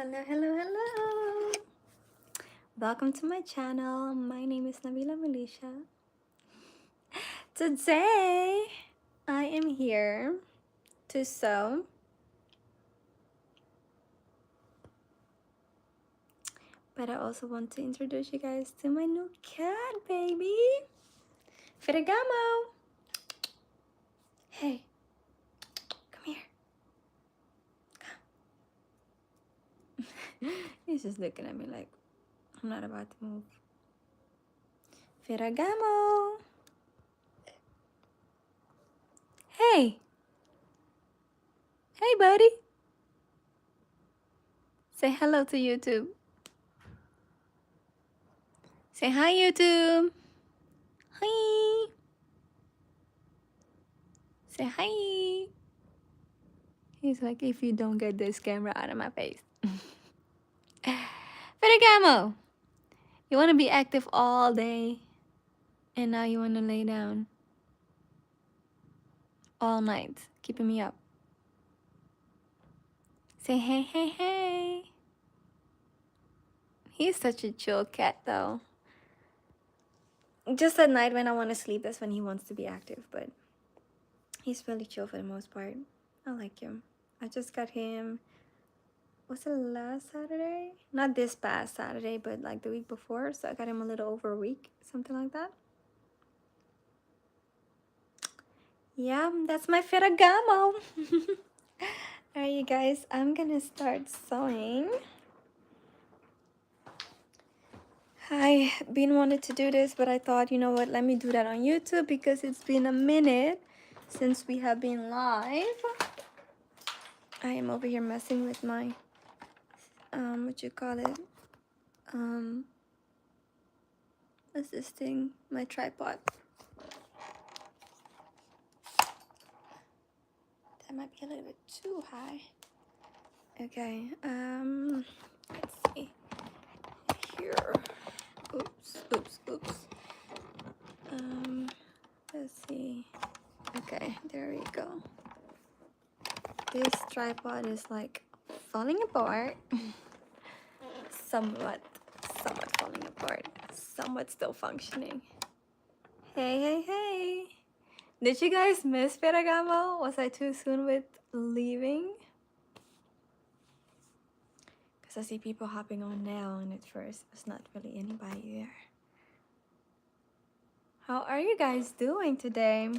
Hello, hello, hello. Welcome to my channel. My name is Nabila Melisha. Today, I am here to sew. But I also want to introduce you guys to my new cat, baby. Ferragamo. Hey, come here. Come. He's just looking at me like I'm not about to move. Ferragamo. Hey. Hey, buddy. Say hello to YouTube. Say hi, YouTube. Hi. Say hi. He's like, if you don't get this camera out of my face. Ferragamo, you want to be active all day, and now you want to lay down all night, keeping me up. Say hey, hey, hey. He's such a chill cat, though. Just at night when I want to sleep, that's when he wants to be active, but he's really chill for the most part. I like him. I just got him, was it last Saturday? Not this past Saturday, but like the week before. So I got him a little over a week, something like that. Yeah, that's my Ferragamo. Alright, you guys, I'm gonna start sewing. I been wanted to do this, but I thought, you know what, let me do that on YouTube because it's been a minute since we have been live. I am over here messing with my what you call it, what's this thing, my tripod. That might be a little bit too high. Okay, let's see here. Oops. Let's see. Okay, there we go. This tripod is like falling apart. somewhat falling apart. Somewhat still functioning. Hey. Did you guys miss Ferragamo? Was I too soon with leaving? Because I see people hopping on now, and at first there's not really anybody there. How are you guys doing today?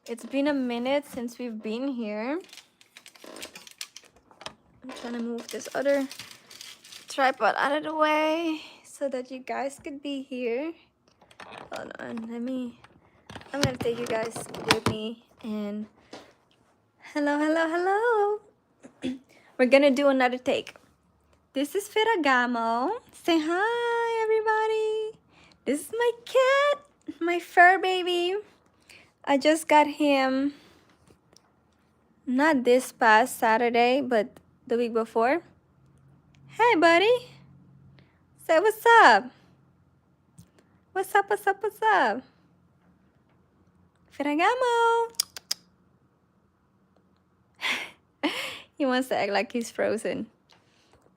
It's been a minute since we've been here. I'm trying to move this other tripod out of the way so that you guys could be here. Hold on, I'm gonna take you guys with me, and hello. We're gonna do another take. This is Ferragamo. Say hi, everybody. This is my cat, my fur baby. I just got him not this past Saturday, but the week before. Hey, buddy. Say what's up. What's up? Ferragamo. He wants to act like he's frozen,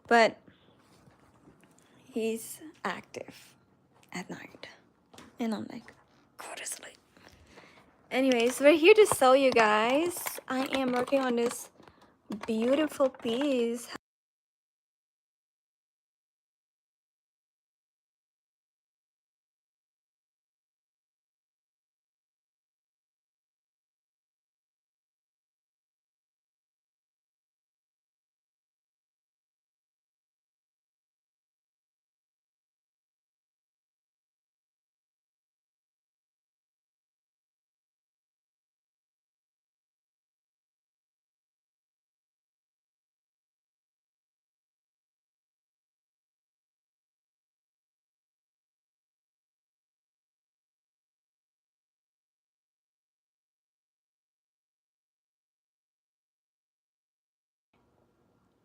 but he's active at night. And I'm like, go to sleep. Anyways, we're here to sew, you guys. I am working on this beautiful piece.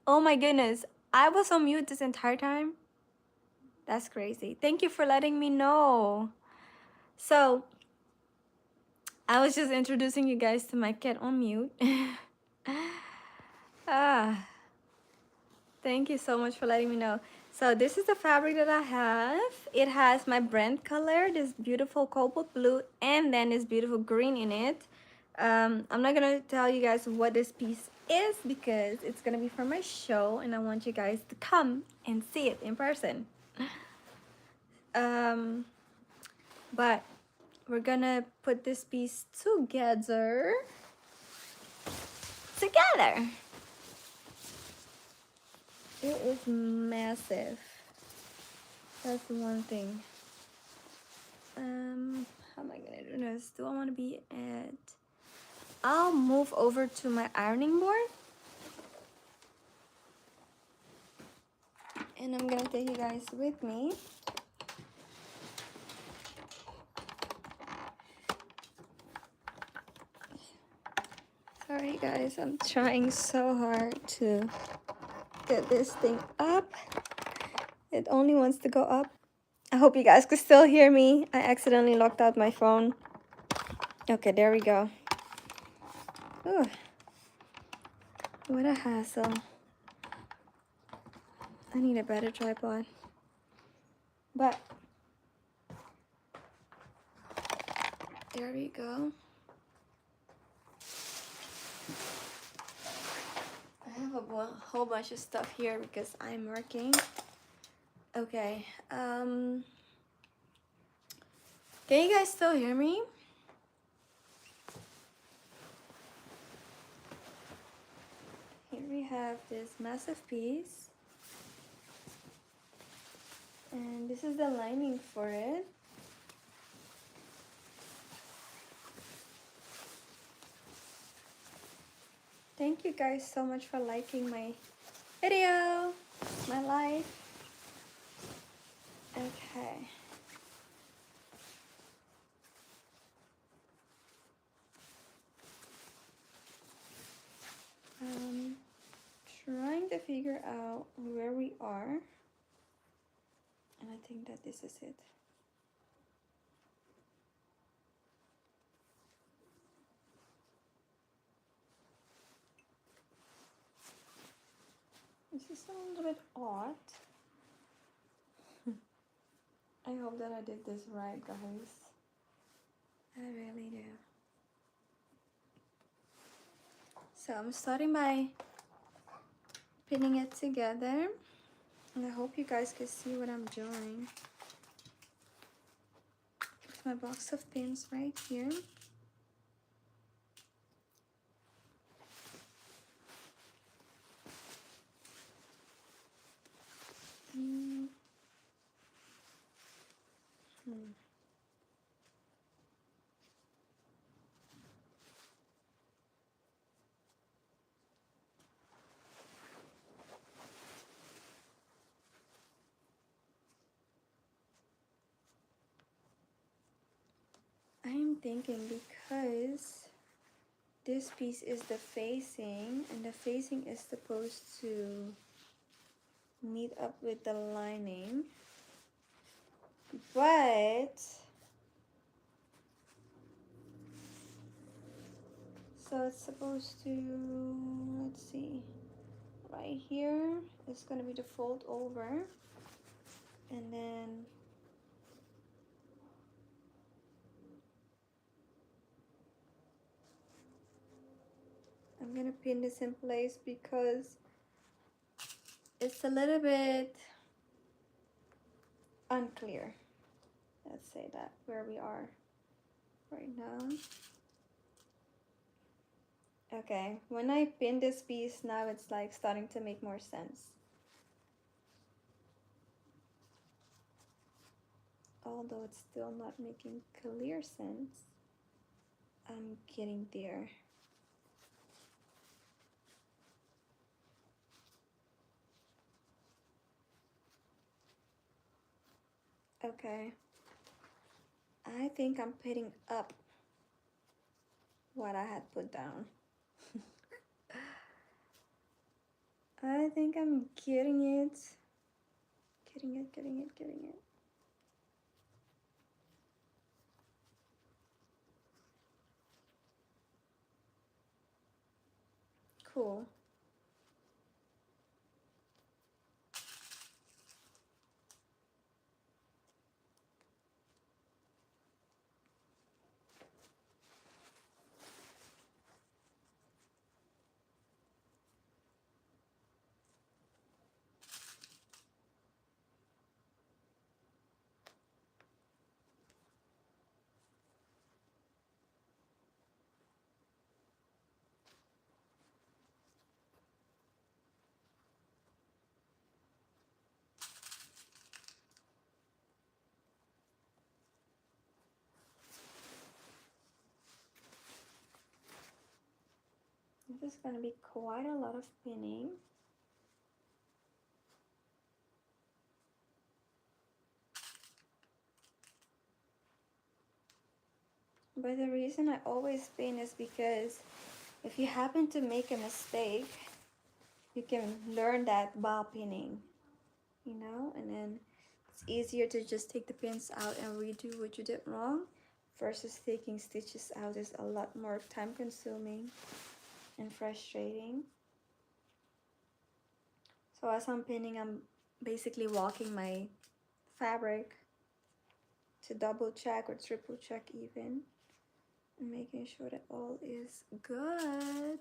Oh my goodness, I was on mute this entire time. That's crazy. Thank you for letting me know. So, I was just introducing you guys to my cat on mute. ah, Thank you so much for letting me know. So this is the fabric that I have. It has my brand color, this beautiful cobalt blue, and then this beautiful green in it. I'm not gonna tell you guys what this piece is because it's gonna be for my show and I want you guys to come and see it in person. Um, but we're gonna put this piece together. It is massive. That's the one thing. How am I gonna do this? Do I want to be at... I'll move over to my ironing board. And I'm gonna take you guys with me. Sorry guys, I'm trying so hard to get this thing up. It only wants to go up. I hope you guys can still hear me. I accidentally locked out my phone. Okay, there we go. Ooh, what a hassle. I need a better tripod. But there we go. I have a whole bunch of stuff here because I'm working. Okay, can you guys still hear me? Here we have this massive piece. And this is the lining for it. Thank you guys so much for liking my video, my life. Okay. Trying to figure out where we are. And I think that this is it. This is a little bit odd. I hope that I did this right, guys. I really do. So I'm starting by pinning it together. And I hope you guys can see what I'm doing. With my box of pins right here. I'm thinking because this piece is the facing and the facing is supposed to meet up with the lining, but so it's supposed to, let's see, right here it's going to be the fold over, and then I'm gonna pin this in place because it's a little bit unclear. Let's say that where we are right now. Okay, when I pin this piece now, it's like starting to make more sense. Although it's still not making clear sense, I'm getting there. Okay, I think I'm putting up what I had put down. I think I'm getting it. Getting it. Cool. There's gonna be quite a lot of pinning. But the reason I always pin is because if you happen to make a mistake, you can learn that while pinning, you know, and then it's easier to just take the pins out and redo what you did wrong versus taking stitches out is a lot more time consuming and frustrating. So as I'm pinning, I'm basically walking my fabric to double check or triple check even, and making sure that all is good.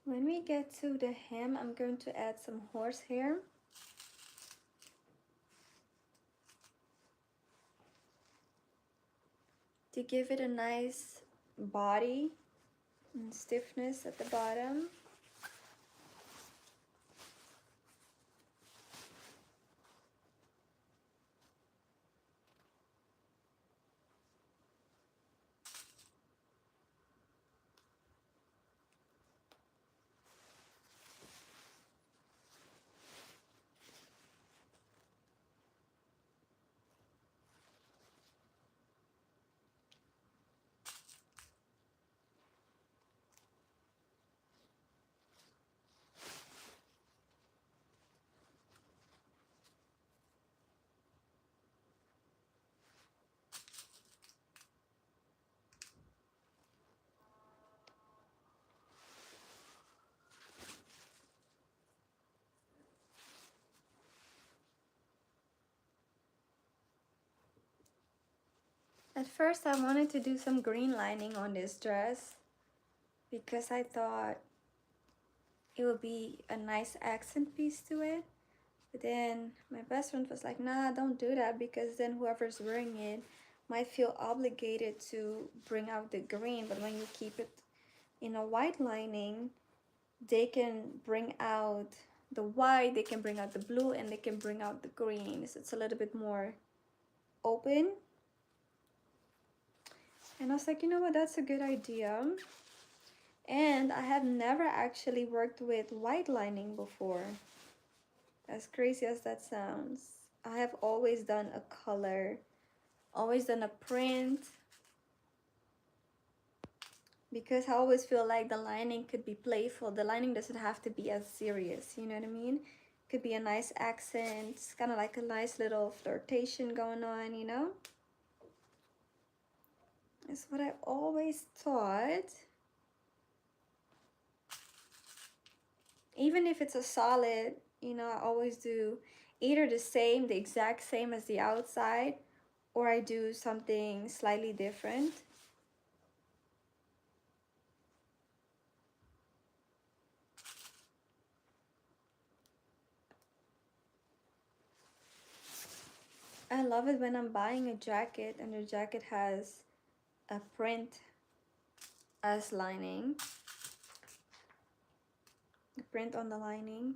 When we get to the hem, I'm going to add some horsehair. To give it a nice body and stiffness at the bottom. At first I wanted to do some green lining on this dress because I thought it would be a nice accent piece to it. But then my best friend was like, nah, don't do that, because then whoever's wearing it might feel obligated to bring out the green. But when you keep it in a white lining, they can bring out the white, they can bring out the blue, and they can bring out the green. So it's a little bit more open. And I was like, you know what, that's a good idea. And I have never actually worked with white lining before. As crazy as that sounds. I have always done a color, always done a print, because I always feel like the lining could be playful. The lining doesn't have to be as serious, you know what I mean? Could be a nice accent, kind of like a nice little flirtation going on, you know? That's what I always thought. Even if it's a solid, you know, I always do either the exact same as the outside, or I do something slightly different. I love it when I'm buying a jacket and the jacket has a print as lining, the print on the lining.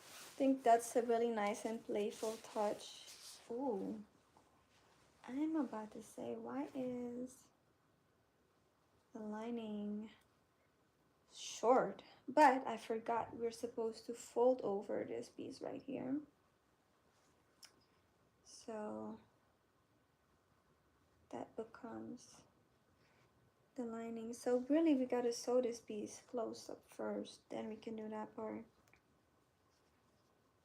I think that's a really nice and playful touch. Ooh, I'm about to say, why is the lining short? But I forgot we're supposed to fold over this piece right here. So that becomes the lining. So really we gotta sew this piece close up first, then we can do that part.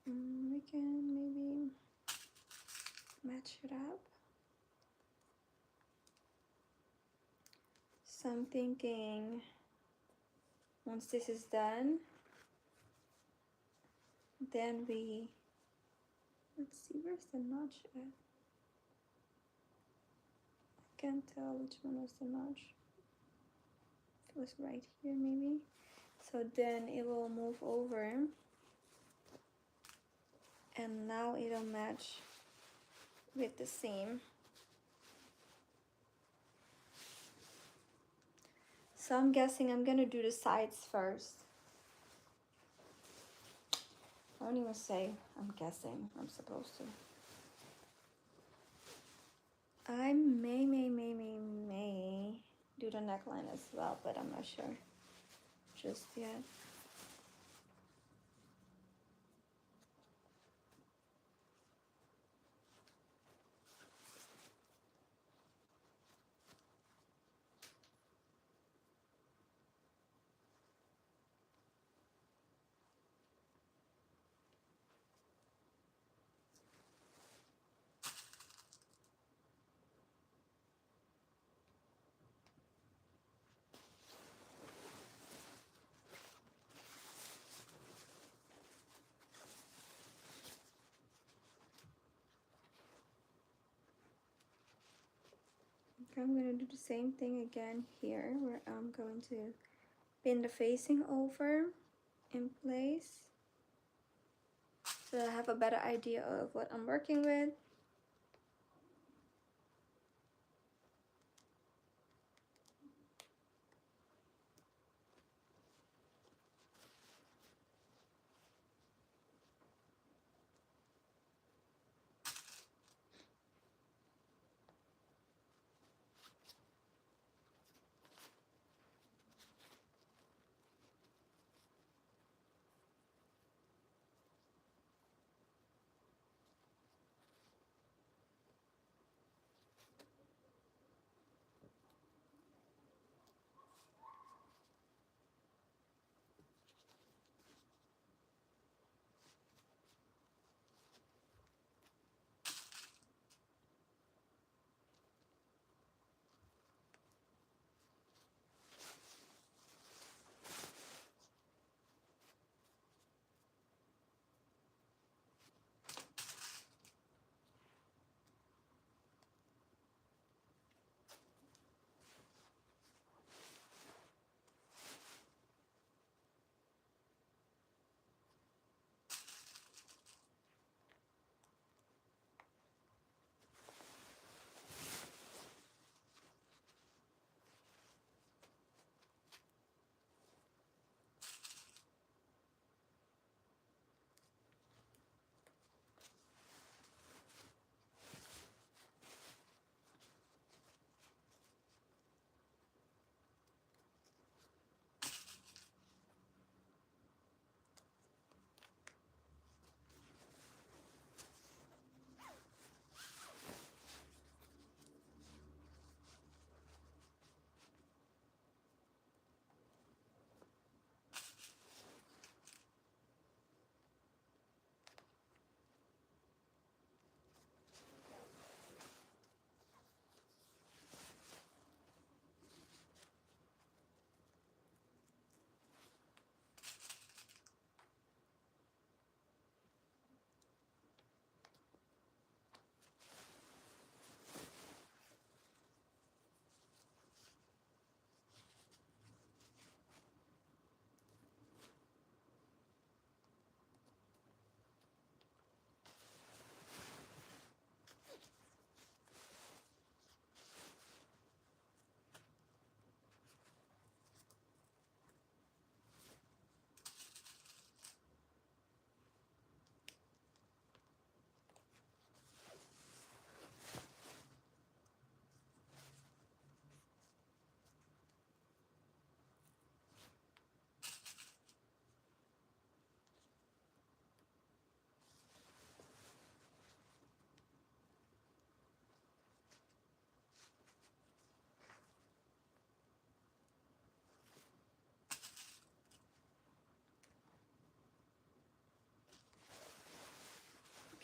We can maybe match it up. So I'm thinking once this is done, then let's see, where's the notch at? I can't tell which one was the notch. It was right here maybe. So then it will move over and now it'll match with the seam. So I'm guessing I'm gonna do the sides first. I don't even say I'm guessing, I'm supposed to. I may do the neckline as well, but I'm not sure just yet. Okay, I'm gonna do the same thing again here, where I'm going to pin the facing over in place so that I have a better idea of what I'm working with.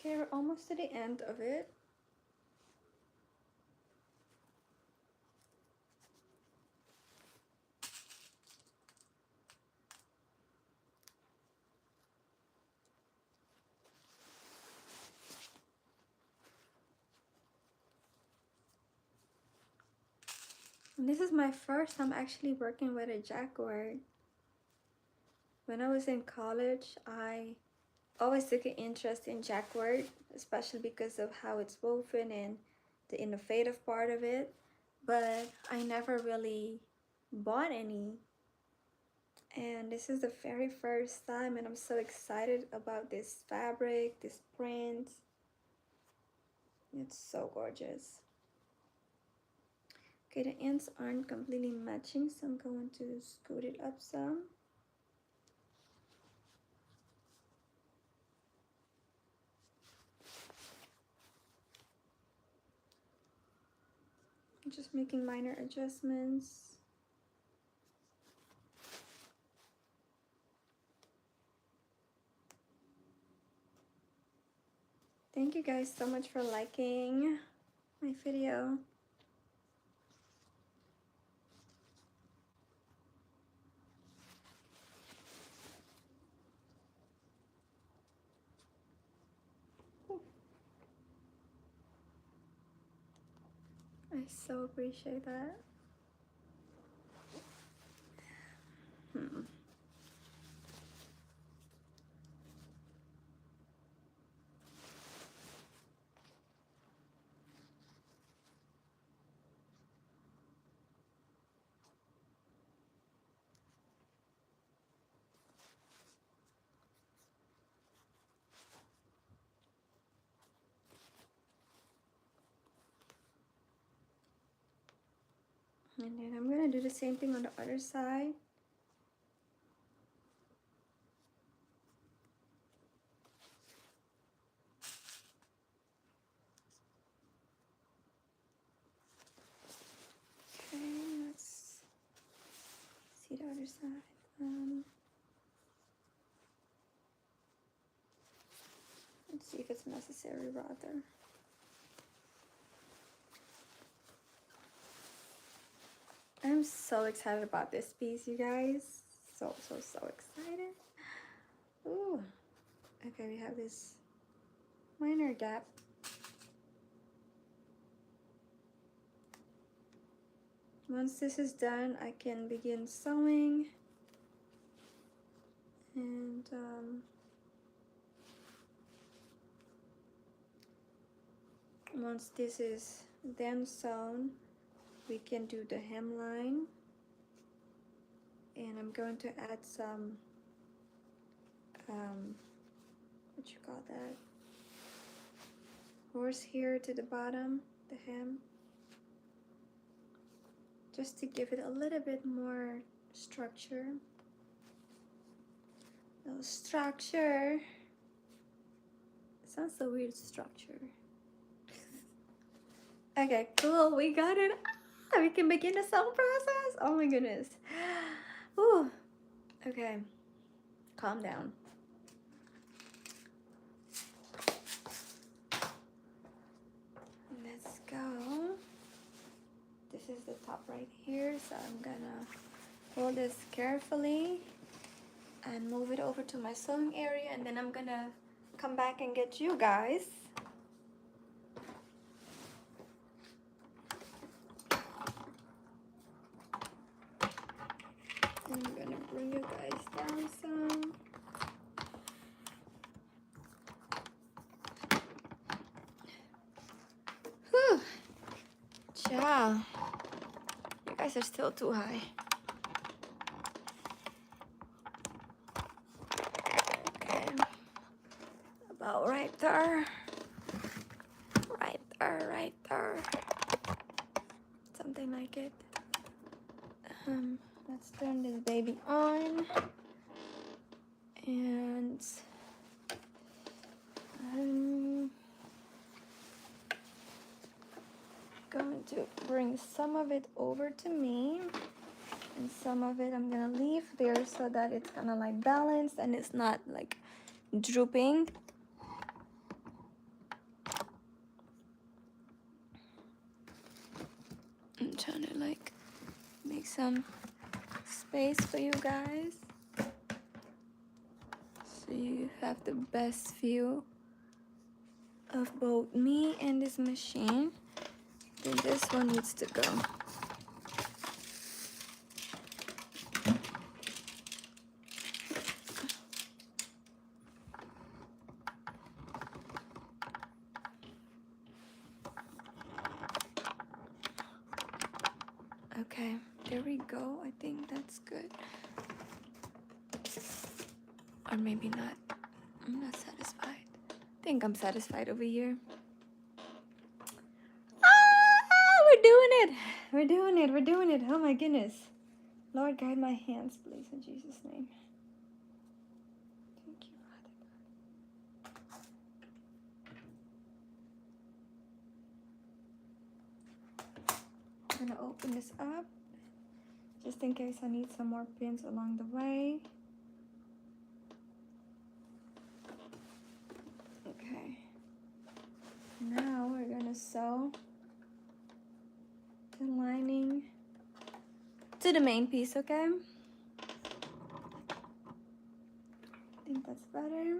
Okay, we're almost to the end of it. And this is my first time actually working with a jacquard. When I was in college, I always took an interest in jacquard, especially because of how it's woven and the innovative part of it. But I never really bought any. And this is the very first time, and I'm so excited about this fabric, this print. It's so gorgeous. Okay, the ends aren't completely matching, so I'm going to scoot it up some. I'm just making minor adjustments. Thank you guys so much for liking my video. I so appreciate that. And then I'm gonna do the same thing on the other side. Okay, let's see the other side. Let's see if it's necessary rather. I'm so excited about this piece, you guys. So excited. Ooh. Okay, we have this minor gap. Once this is done, I can begin sewing. And once this is then sewn, we can do the hemline. And I'm going to add some what you call that, horsehair to the bottom, the hem, just to give it a little bit more structure. No structure. It sounds so weird, structure. Okay, cool, we got it. We can begin the sewing process. Oh my goodness. Ooh. Okay, calm down. Let's go. This is the top right here, so I'm gonna hold this carefully and move it over to my sewing area, and then I'm gonna come back and get you guys. I'm gonna bring you guys down some. Whew. Ciao. You guys are still too high. Okay. About right there. Right there, right there. Something like it. Let's turn this baby on. And I'm going to bring some of it over to me, and some of it I'm gonna leave there so that it's kind of like balanced and it's not like drooping. I'm trying to like make some space for you guys so you have the best view of both me and this machine. Then this one needs to go. Okay, there we go. I think that's good. Or maybe not. I'm not satisfied. I think I'm satisfied over here. We're doing it. We're doing it. We're doing it. Oh my goodness. Lord, guide my hands, please, in Jesus' name. Thank you, Father. I'm gonna open this up just in case I need some more pins along the way. Okay. Now we're gonna sew the lining to the main piece, okay? I think that's better.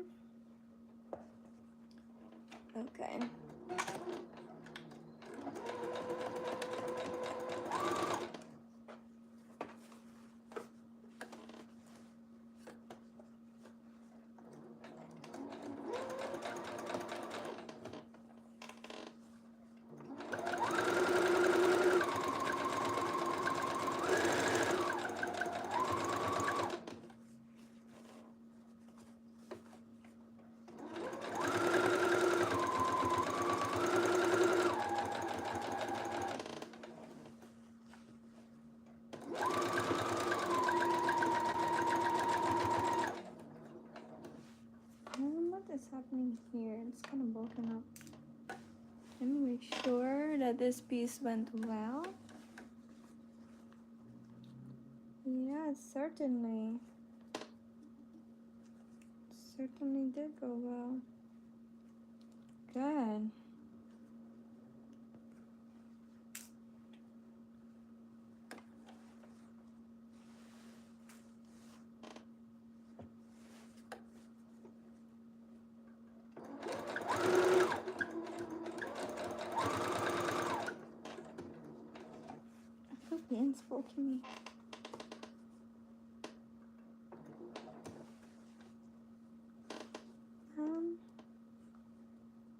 Okay. What is happening here? It's kind of broken up. Let me make sure that this piece went well. Yeah, certainly. Certainly did go well. Good. I feel pain poking me.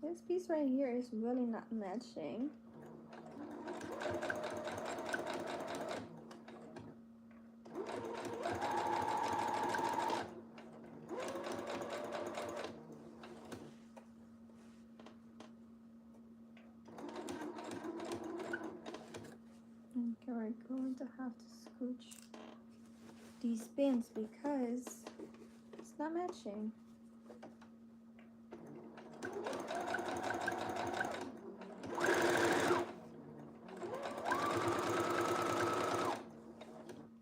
This piece right here is really not matching. Okay, we're going to have to scooch these pins because it's not matching.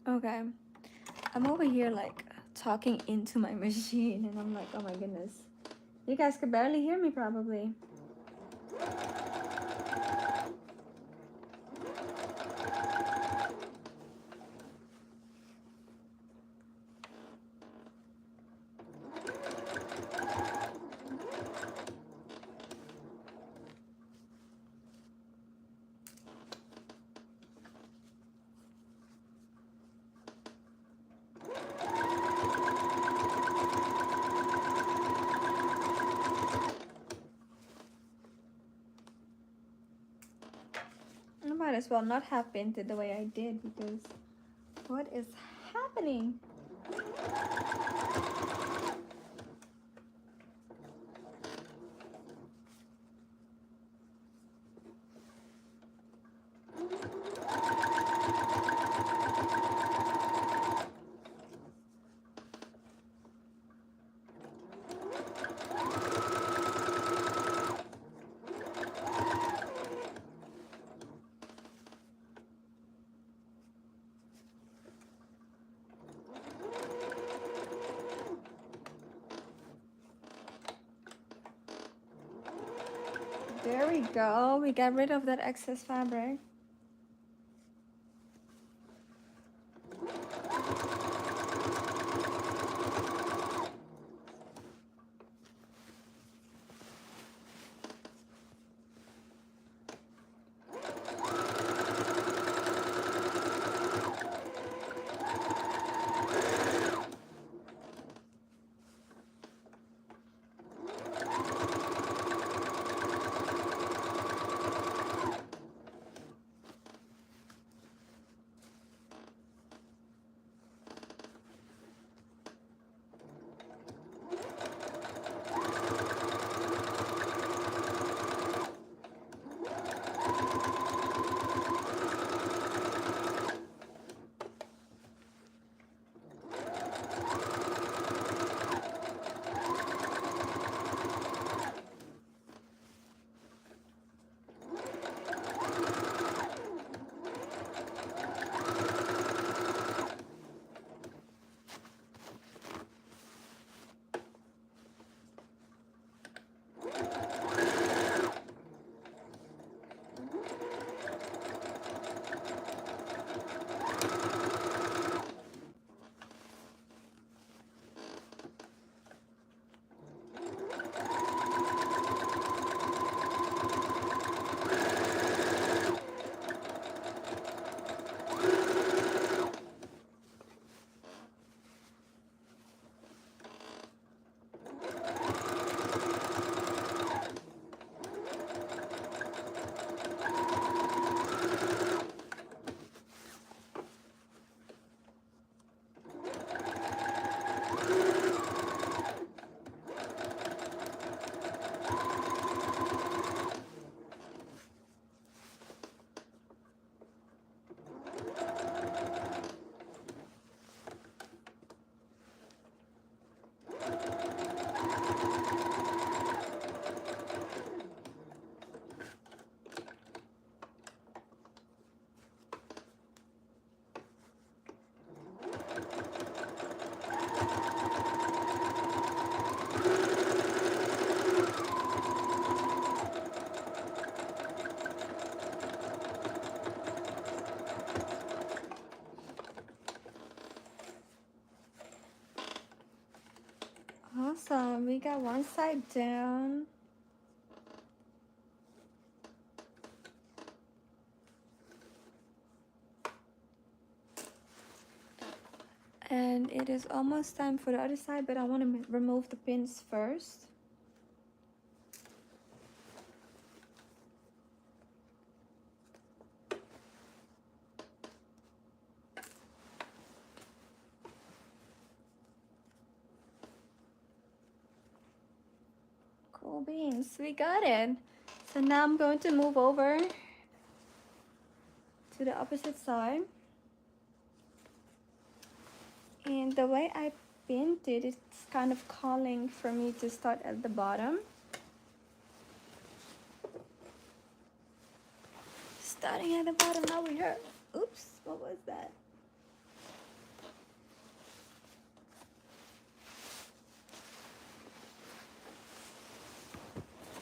Okay, I'm over here like talking into my machine and I'm like, oh my goodness. You guys could barely hear me probably. I might as well not have painted the way I did because what is happening? There we go. We got rid of that excess fabric. Awesome. We got one side down. And it is almost time for the other side, but I want to remove the pins first. Cool beans, we got it. So now I'm going to move over to the opposite side. And the way I pinned it, it's kind of calling for me to start at the bottom. Starting at the bottom, now we are, oops, what was that?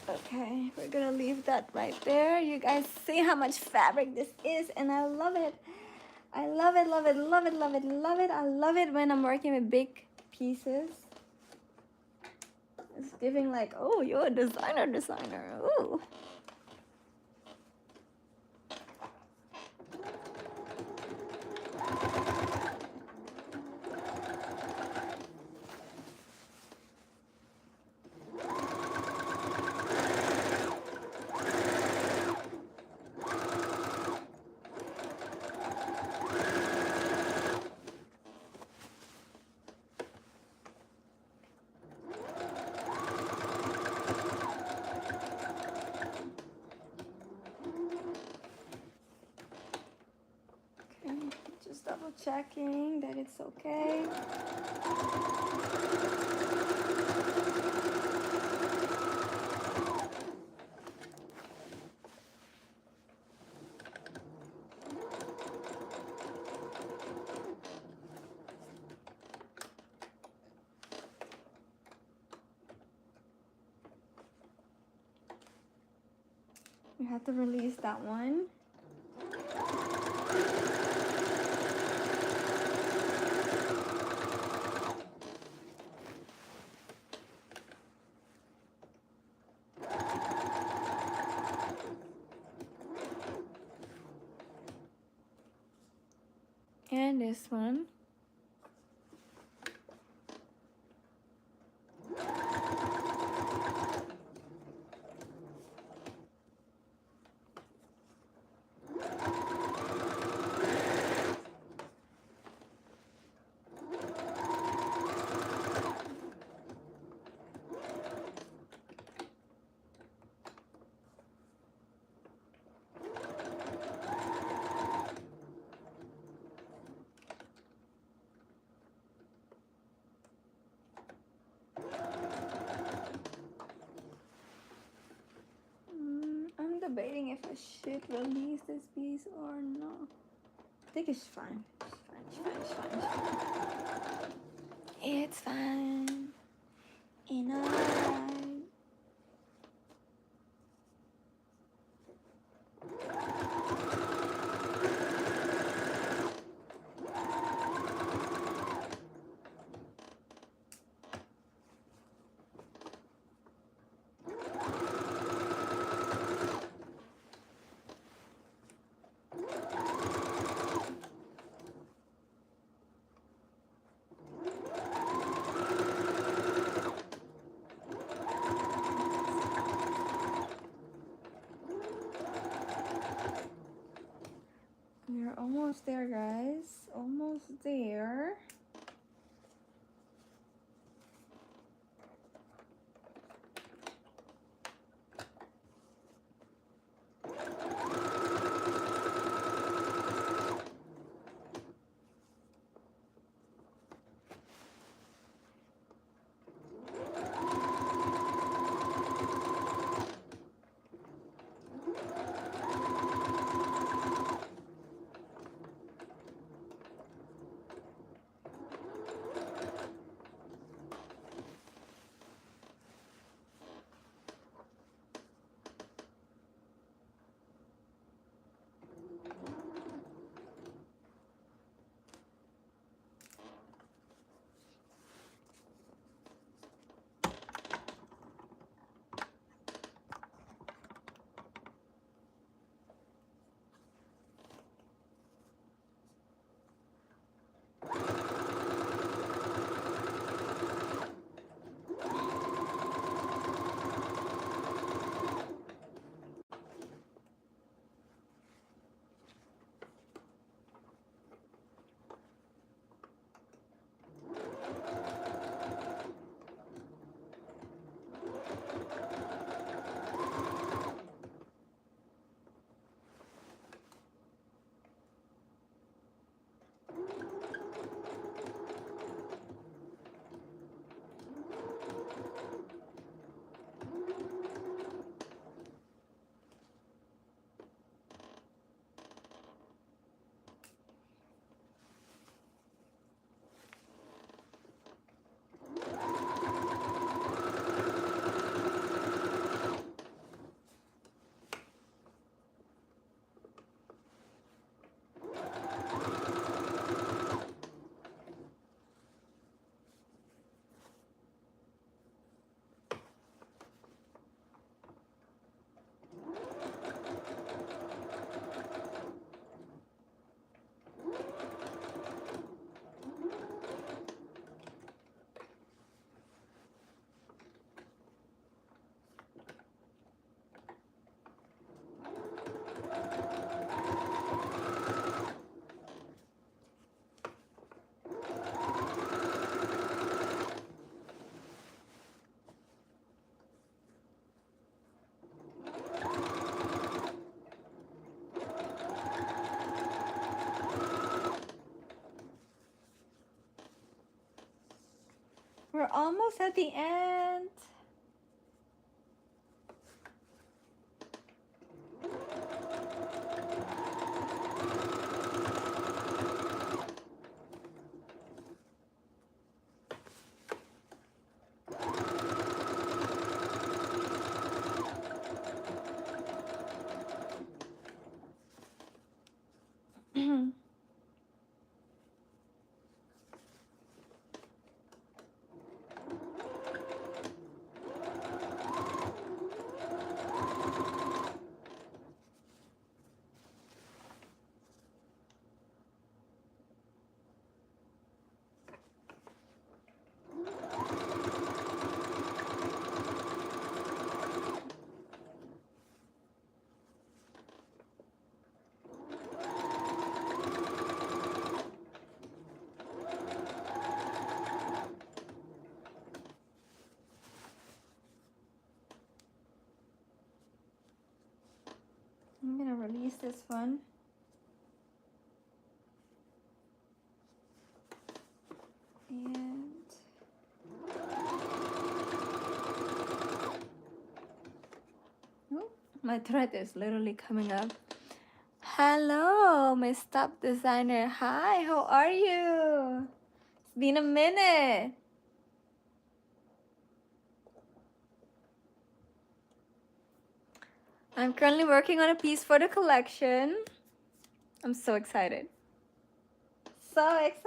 Okay, we're gonna leave that right there. You guys see how much fabric this is, and I love it. I love it, love it, love it, love it, love it. I love it when I'm working with big pieces. It's giving like, oh, you're a designer. Ooh. Just double checking that it's okay. We have to release that one. And this one. I'm debating if I should release this piece or not. I think it's fine. It's fine. It's fine. And alright. We're almost there, guys. Almost there. We're almost at the end. I'm gonna release this one. And oh, my thread is literally coming up. Hello, my stop designer. Hi, how are you? It's been a minute. I'm currently working on a piece for the collection. I'm so excited. So excited!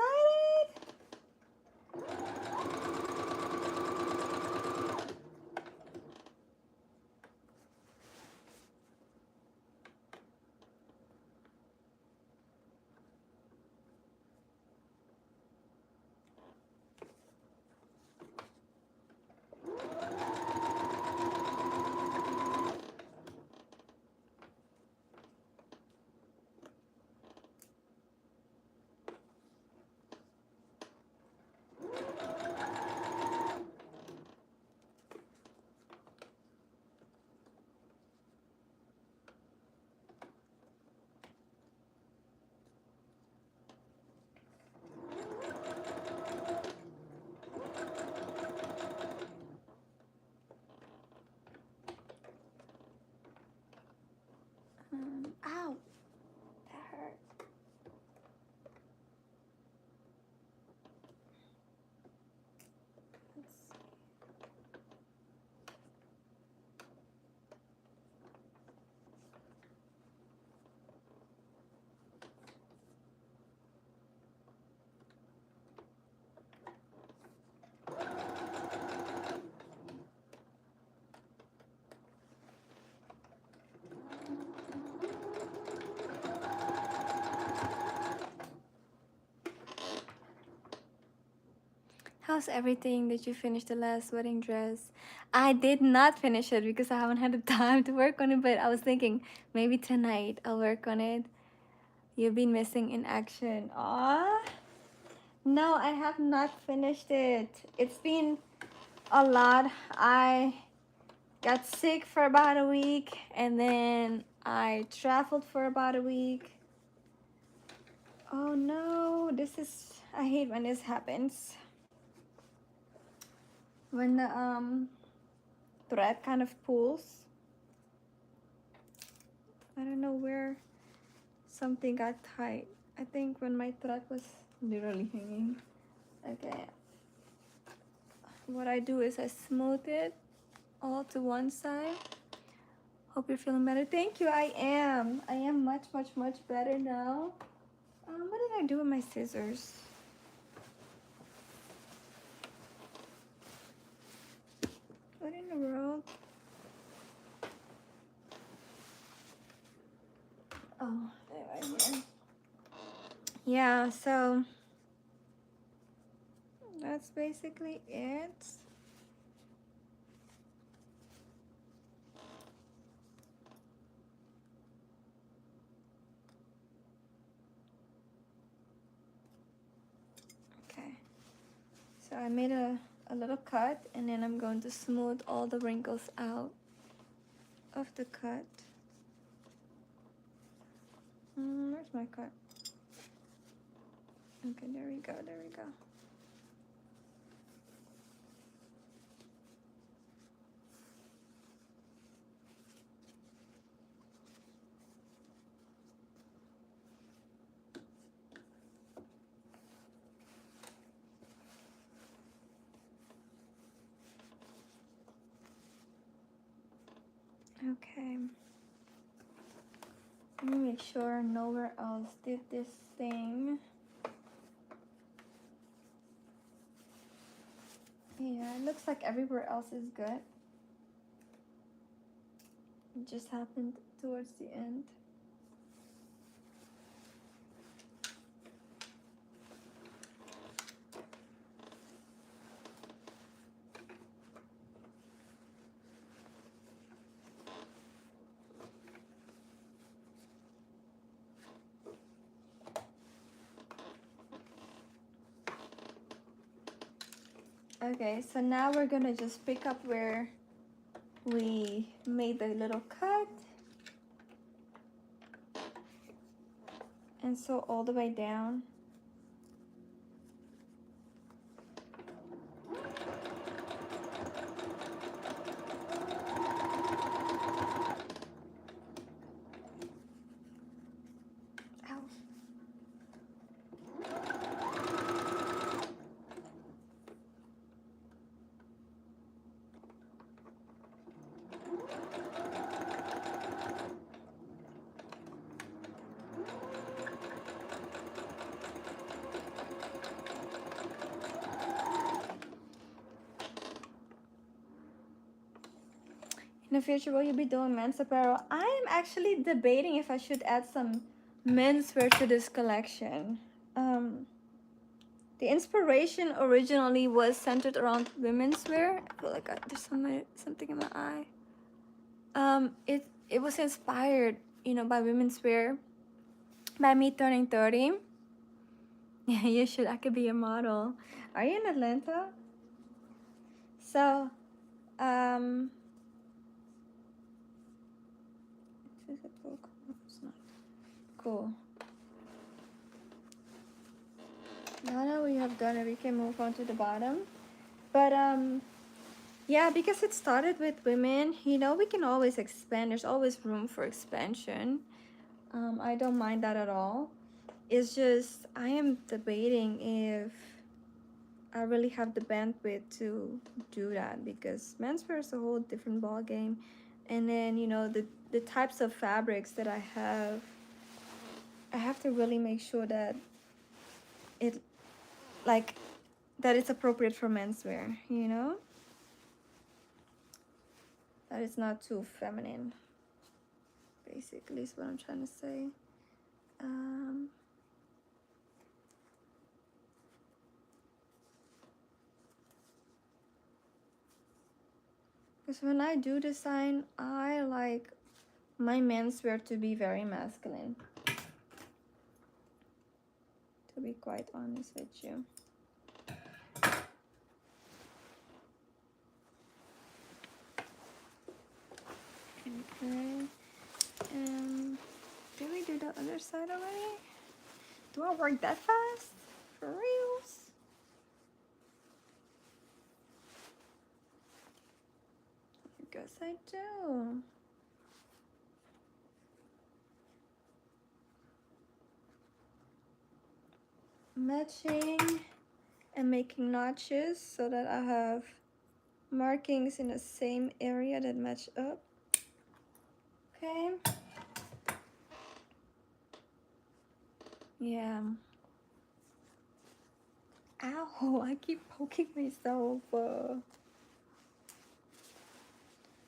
Ow! That hurt. Let's see. How's everything? Did you finish the last wedding dress? I did not finish it because I haven't had the time to work on it, but I was thinking maybe tonight I'll work on it. You've been missing in action. Aww. No, I have not finished it. It's been a lot. I got sick for about a week and then I traveled for about a week. Oh no, I hate when this happens. When the thread kind of pulls. I don't know where something got tight. I think when my thread was literally hanging. Okay. What I do is I smooth it all to one side. Hope you're feeling better. Thank you. I am much better now. What did I do with my scissors? What in the world? Oh, they're right here. Yeah, so that's basically it. Okay, so I made a little cut and then I'm going to smooth all the wrinkles out of the cut. Where's my cut? Okay, there we go. Okay. Let me make sure nowhere else did this thing. Yeah, it looks like everywhere else is good. It just happened towards the end. Okay, so now we're gonna just pick up where we made the little cut and sew all the way down. Ow. In the future, will you be doing men's apparel? I am actually debating if I should add some menswear to this collection. The inspiration originally was centered around women's wear. I feel like there's something in my eye. It was inspired, by women's wear, by me turning 30. Yeah, you should. I could be a model. Are you in Atlanta? So, is it cool? It's not cool. Now that we have done it, we can move on to the bottom. But yeah, because it started with women, we can always expand. There's always room for expansion. I don't mind that at all. It's just I am debating if I really have the bandwidth to do that, because menswear is a whole different ball game. And then the types of fabrics that I have to really make sure that that it's appropriate for menswear, that it's not too feminine, basically is what I'm trying to say. Because when I do design, I like my menswear to be very masculine, to be quite honest with you. Okay. Did we do the other side already? Do I work that fast? For reals? I guess I do. Matching and making notches so that I have markings in the same area that match up. Okay. Yeah. Ow, I keep poking myself.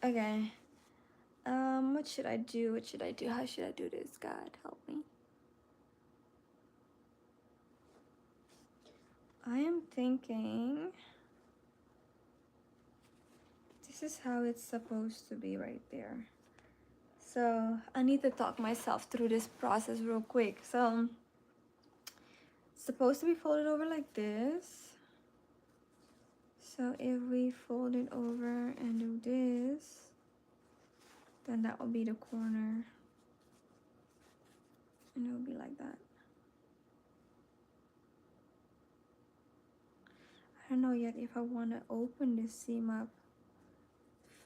Okay. What should I do? What should I do? How should I do this? God, help me. I am thinking this is how it's supposed to be right there. So I need to talk myself through this process real quick. So it's supposed to be folded over like this. So if we fold it over and do this, then that will be the corner. And it will be like that. I don't know yet if I want to open this seam up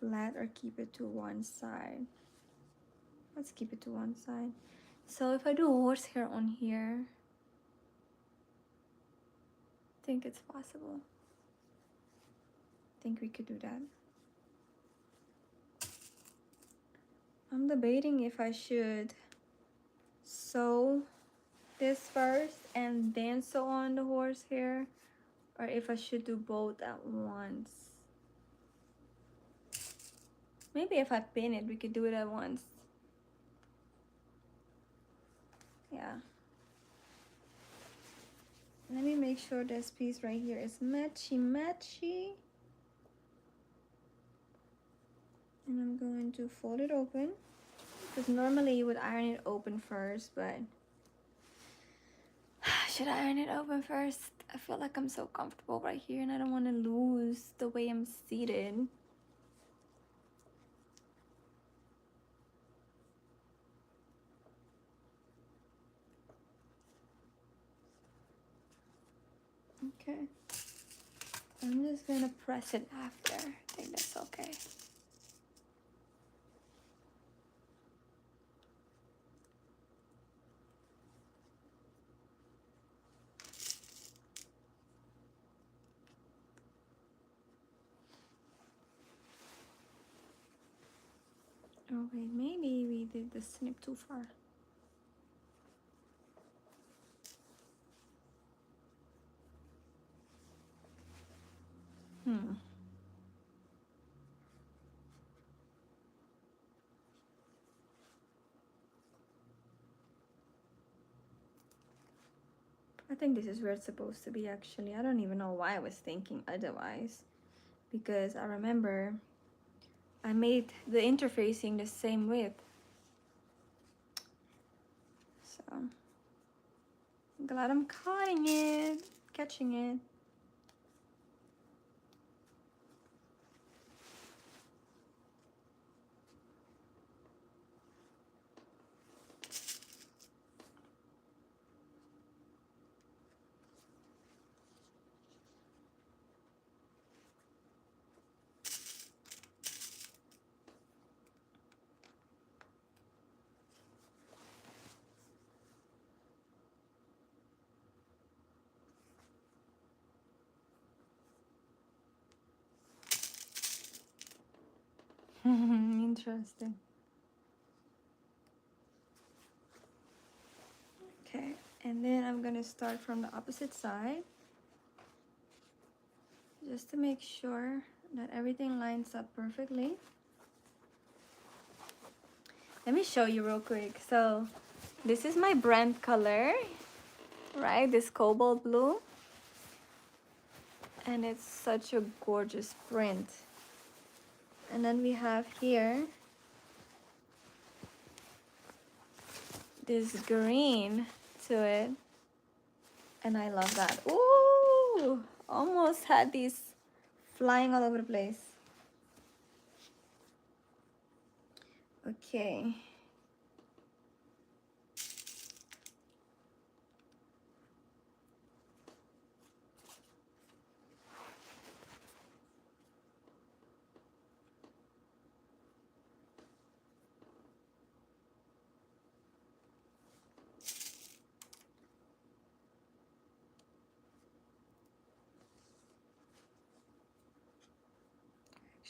flat or keep it to one side. Let's keep it to one side. So if I do horsehair on here, I think it's possible. I think we could do that. I'm debating if I should sew this first and then sew on the horsehair, or if I should do both at once. Maybe if I pin it, we could do it at once. Yeah. Let me make sure this piece right here is matchy. And I'm going to fold it open, because normally you would iron it open first, but should I iron it open first? I feel like I'm so comfortable right here and I don't want to lose the way I'm seated. Okay. I'm just gonna press it after. I think that's okay. Oh wait, maybe we did the snip too far. I think this is where it's supposed to be actually. I don't even know why I was thinking otherwise, because I remember I made the interfacing the same width. So I'm glad I'm catching it. Interesting. Okay, and then I'm gonna start from the opposite side, just to make sure that everything lines up perfectly. Let me show you real quick. So this is my brand color, right? This cobalt blue, and it's such a gorgeous print. And then we have here this green to it, and I love that. Ooh, almost had these flying all over the place. Okay.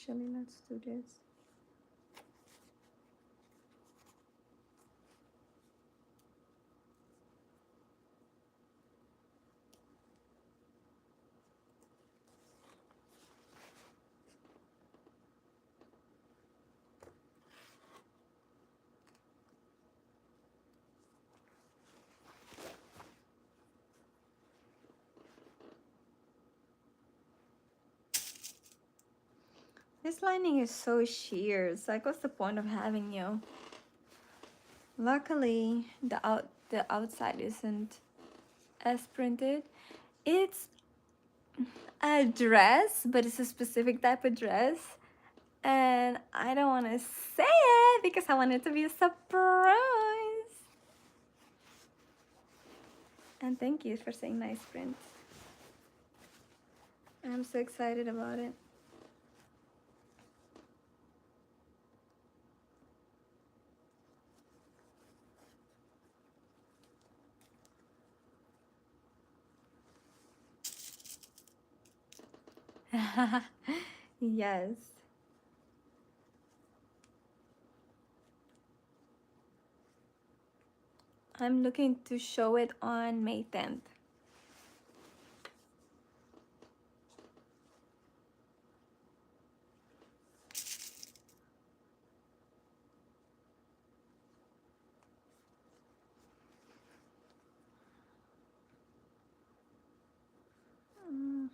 Actually, let's do this. This lining is so sheer. It's like, what's the point of having you? Luckily, the outside isn't as printed. It's a dress, but it's a specific type of dress, and I don't want to say it because I want it to be a surprise. And thank you for saying nice print. I'm so excited about it. Yes. I'm looking to show it on May 10th. Mm.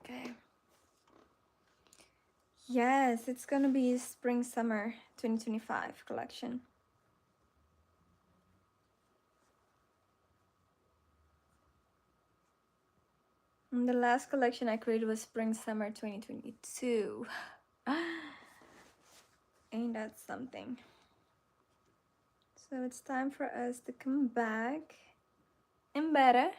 Okay. Yes, it's gonna be spring summer 2025 collection. And the last collection I created was spring summer 2022. Ain't that something? So it's time for us to come back and better.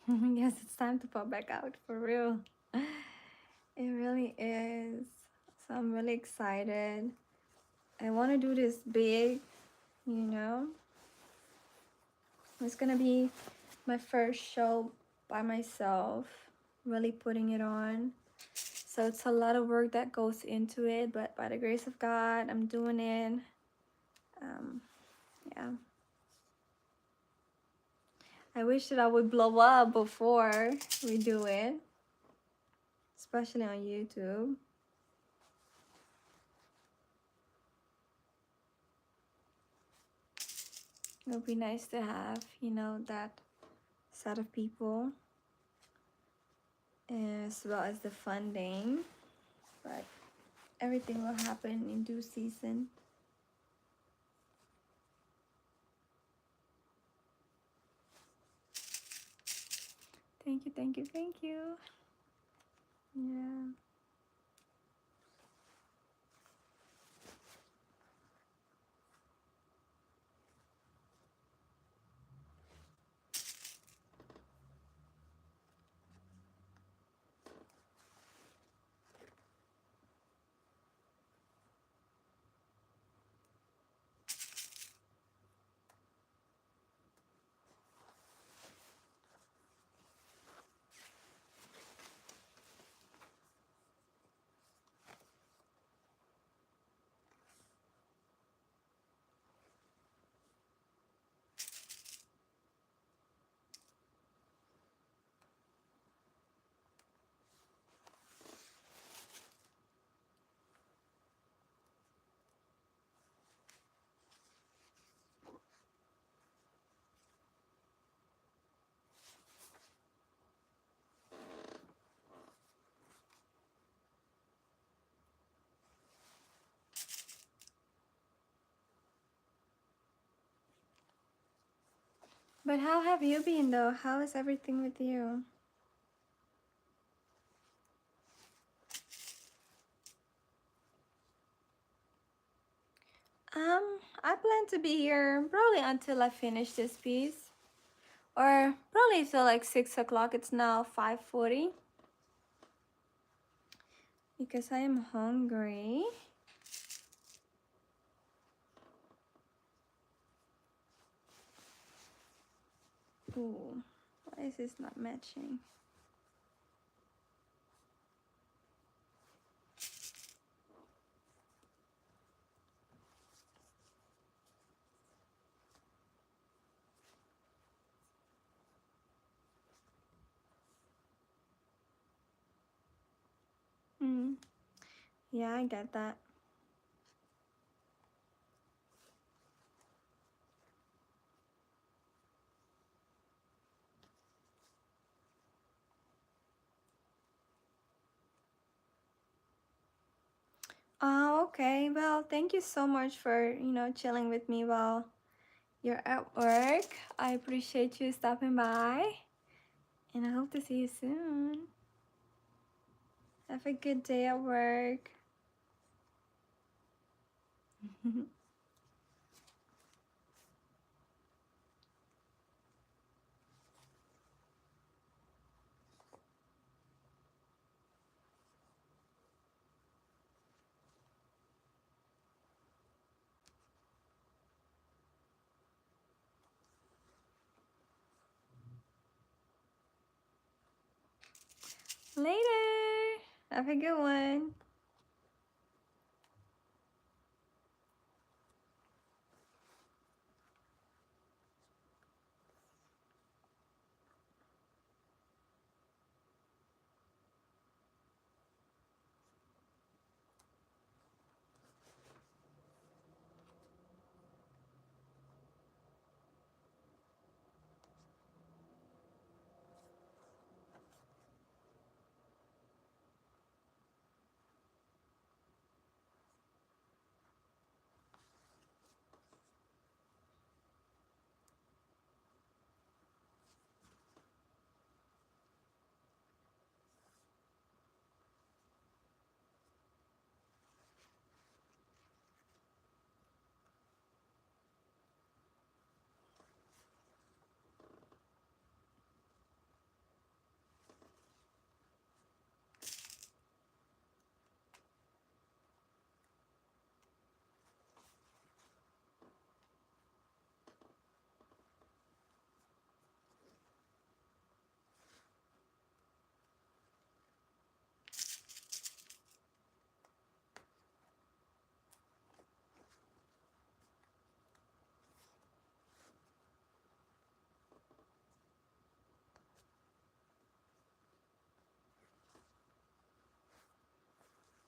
Yes, it's time to pop back out for real. It really is. So I'm really excited. I want to do this big, you know. It's gonna be my first show by myself, really putting it on. So it's a lot of work that goes into it, but by the grace of God, I'm doing it. Yeah. I wish that I would blow up before we do it, especially on YouTube. It would be nice to have, you know, that set of people as well as the funding, but everything will happen in due season. Thank you, thank you, thank you. Yeah. But how have you been though? How is everything with you? I plan to be here probably until I finish this piece. Or probably till like 6 o'clock. It's now 5:40. Because I am hungry. Ooh, why is this not matching? Hmm. Yeah, I get that. Oh, okay. Well, thank you so much for, chilling with me while you're at work. I appreciate you stopping by, and I hope to see you soon. Have a good day at work. Later. Have a good one.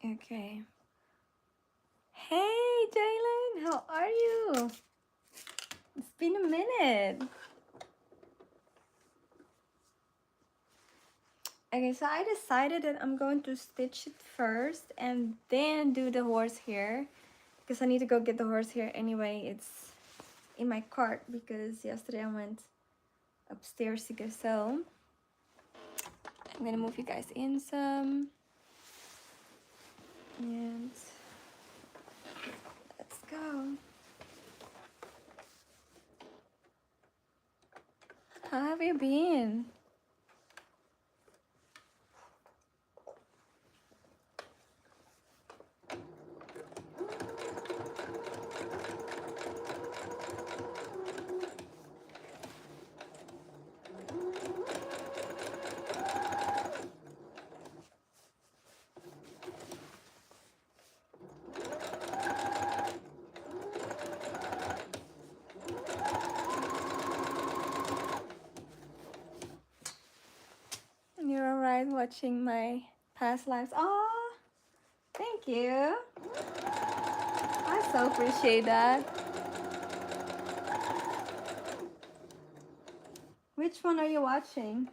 Okay. Hey, Jalen, how are you? It's been a minute. Okay, so I decided that I'm going to stitch it first and then do the horsehair, because I need to go get the horsehair anyway. It's in my cart because yesterday I went upstairs to get some. I'm gonna move you guys in some. And let's go. How have you been? You're alright watching my past lives. Oh, thank you. I so appreciate that. Which one are you watching?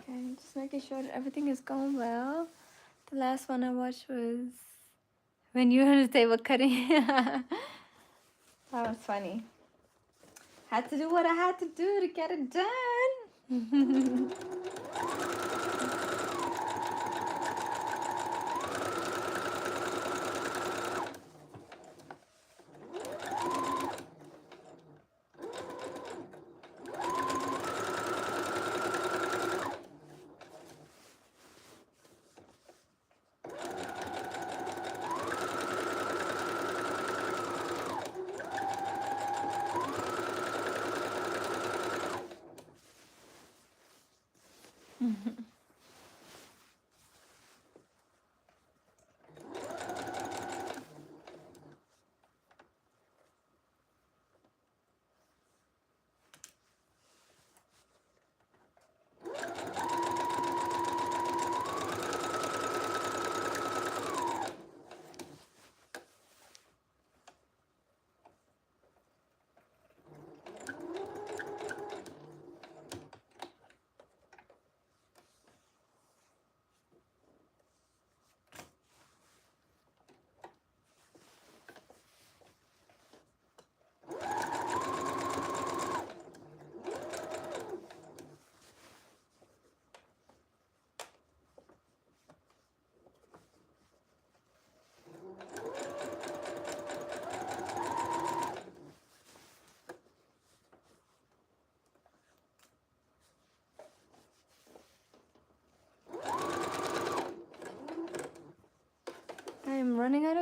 Okay, just making sure that everything is going well. The last one I watched was when you were on the table cutting. That was funny. Had to do what I had to do to get it done.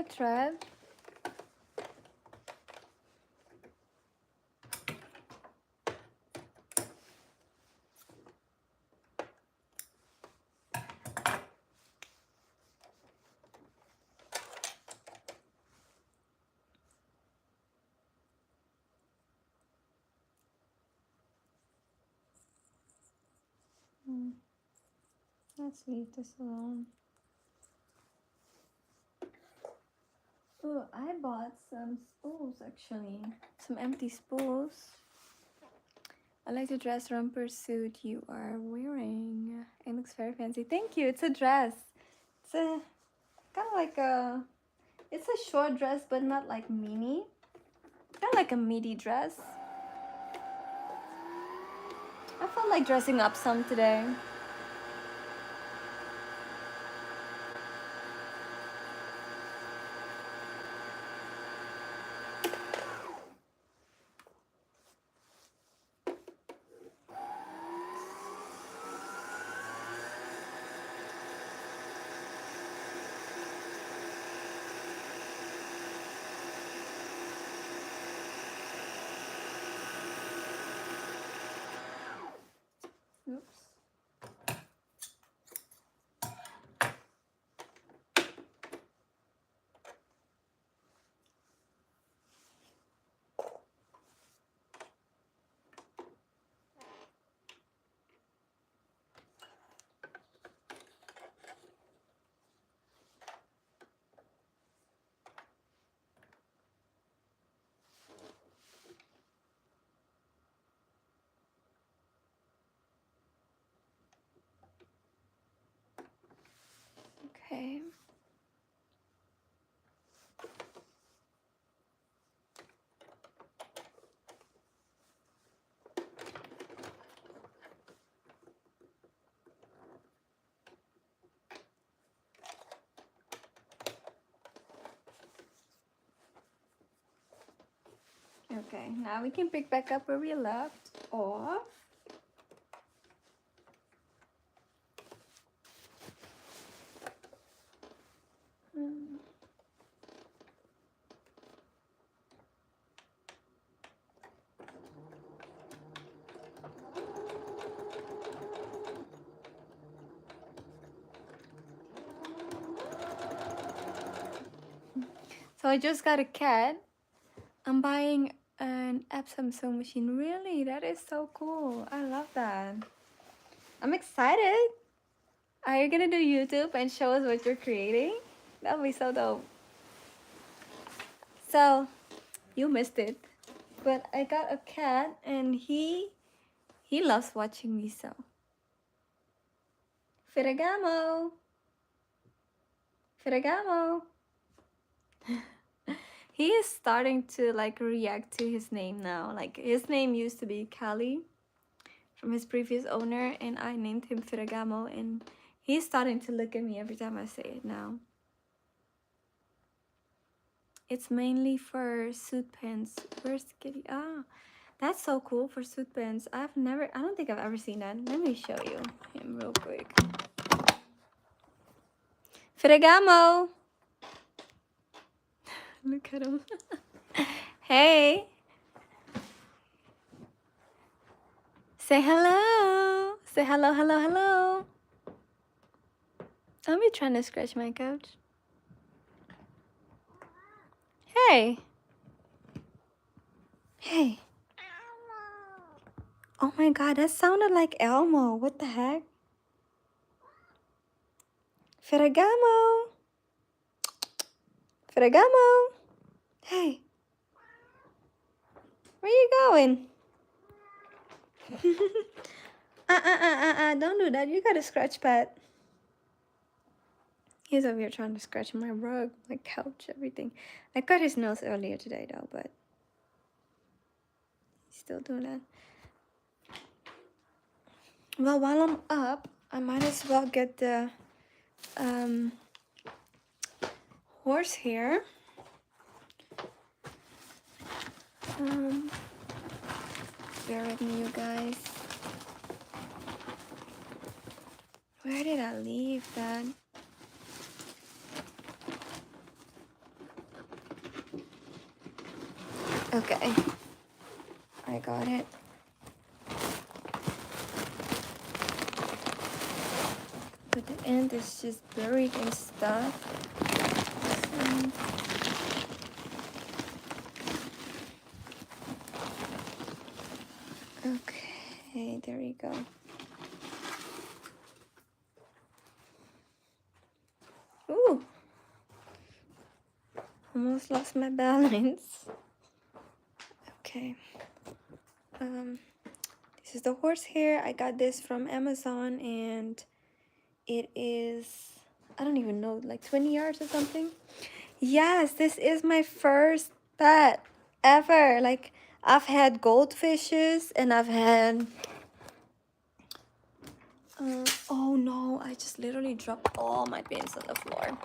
thread. Let's leave this alone. Oh, I bought some spools actually. Some empty spools. I like the dress romper suit you are wearing. It looks very fancy. Thank you. It's a dress. It's a kind of like a. It's a short dress, but not like mini. Kind of like a midi dress. I felt like dressing up some today. Oops. Okay. Okay, now we can pick back up where we left off. So I just got a cat. I'm buying an Epsom sewing machine. Really? That is so cool. I love that. I'm excited. Are you gonna do YouTube and show us what you're creating? That'll be so dope. So, you missed it. But I got a cat and he loves watching me sew. Ferragamo. Ferragamo. He is starting to like react to his name now. Like his name used to be Cali from his previous owner, and I named him Ferragamo, and he's starting to look at me every time I say it now. It's mainly for suit pants. Where's Kitty? Ah, that's so cool for suit pants. I don't think I've ever seen that. Let me show you him real quick. Ferragamo. Look at him. Hey. Say hello. Say hello, hello, hello. Don't be trying to scratch my couch. Hey. Hey. Oh my god, that sounded like Elmo. What the heck? Ferragamo. Ferragamo. Hey. Where you going? Don't do that. You got a scratch pad. He's over here trying to scratch my rug, my couch, everything. I cut his nails earlier today though, but he's still doing that. Well, while I'm up, I might as well get the horsehair. Bear with me, you guys. Where did I leave that? Okay, I got it. But the end is just buried in stuff. And okay, there you go. Ooh, almost lost my balance. Okay. This is the horsehair. I got this from Amazon, and it is, I don't even know, like 20 yards or something. Yes, this is my first pet ever. Like, I've had goldfishes, and I've had oh no, I just literally dropped all my pins on the floor.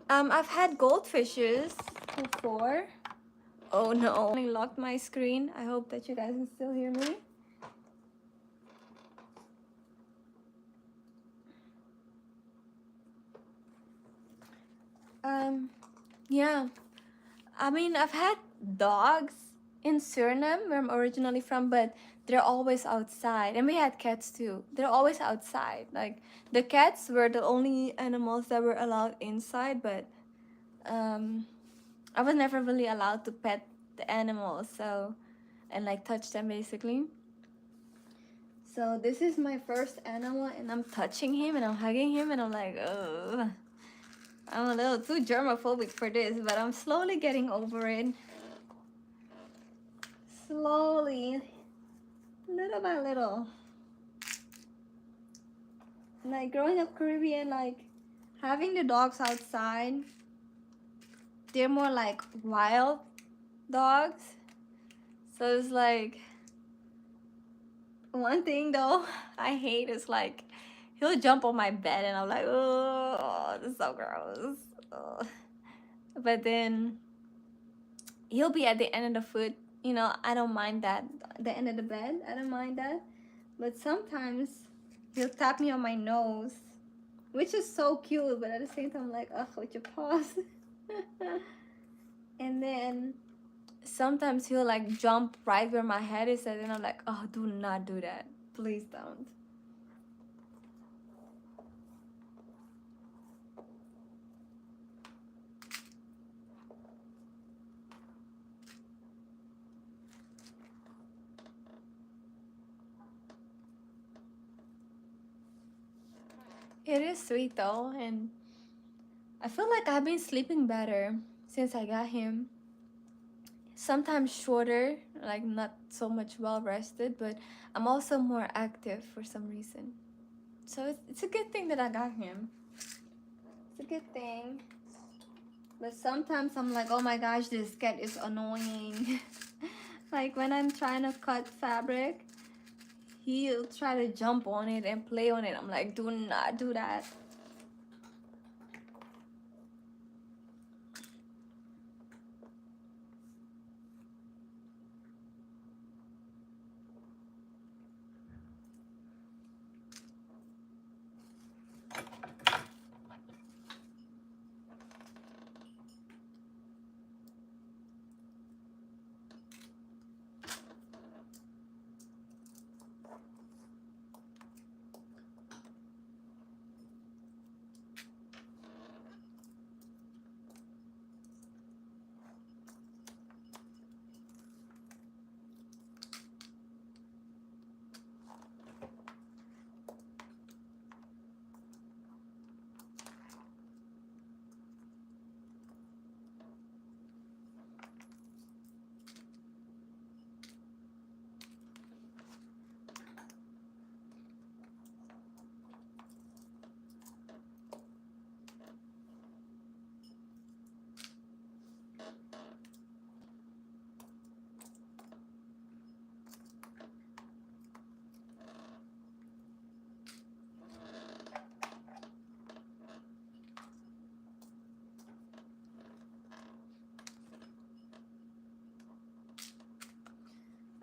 I've had goldfishes before. Oh no, I locked my screen. I hope that you guys can still hear me. Yeah, I mean, I've had dogs in Suriname, where I'm originally from, but they're always outside. And we had cats too. They're always outside. Like, the cats were the only animals that were allowed inside, but I was never really allowed to pet the animals, so, and like touch them basically. So this is my first animal, and I'm touching him and I'm hugging him, and I'm like, oh, I'm a little too germophobic for this, but I'm slowly getting over it. Slowly, little by little. Like, growing up Caribbean, like, having the dogs outside, they're more like wild dogs. So it's like, one thing though I hate is like, he'll jump on my bed and I'm like, oh, this is so gross. Ugh. But then he'll be at the end of the foot. You know, I don't mind that. The end of the bed, I don't mind that. But sometimes he'll tap me on my nose, which is so cute. But at the same time, I'm like, ugh, with your paws. And then sometimes he'll like jump right where my head is at, and I'm like, oh, do not do that. Please don't. It is sweet though, and I feel like I've been sleeping better since I got him. Sometimes shorter, like not so much well rested, but I'm also more active for some reason. So it's a good thing that I got him. It's a good thing. But sometimes I'm like, oh my gosh, this cat is annoying. Like, when I'm trying to cut fabric, he'll try to jump on it and play on it. I'm like, do not do that.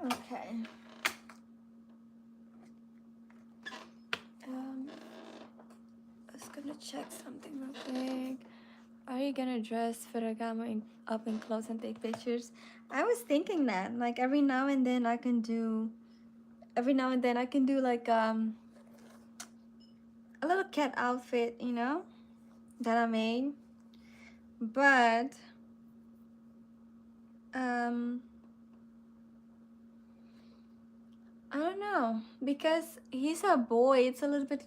Okay. I was gonna check something real quick. Are you gonna dress Ferragamo up in clothes and take pictures? I was thinking that, like every now and then I can do, like a little cat outfit, you know, that I made. But um, I don't know, because he's a boy. It's a little bit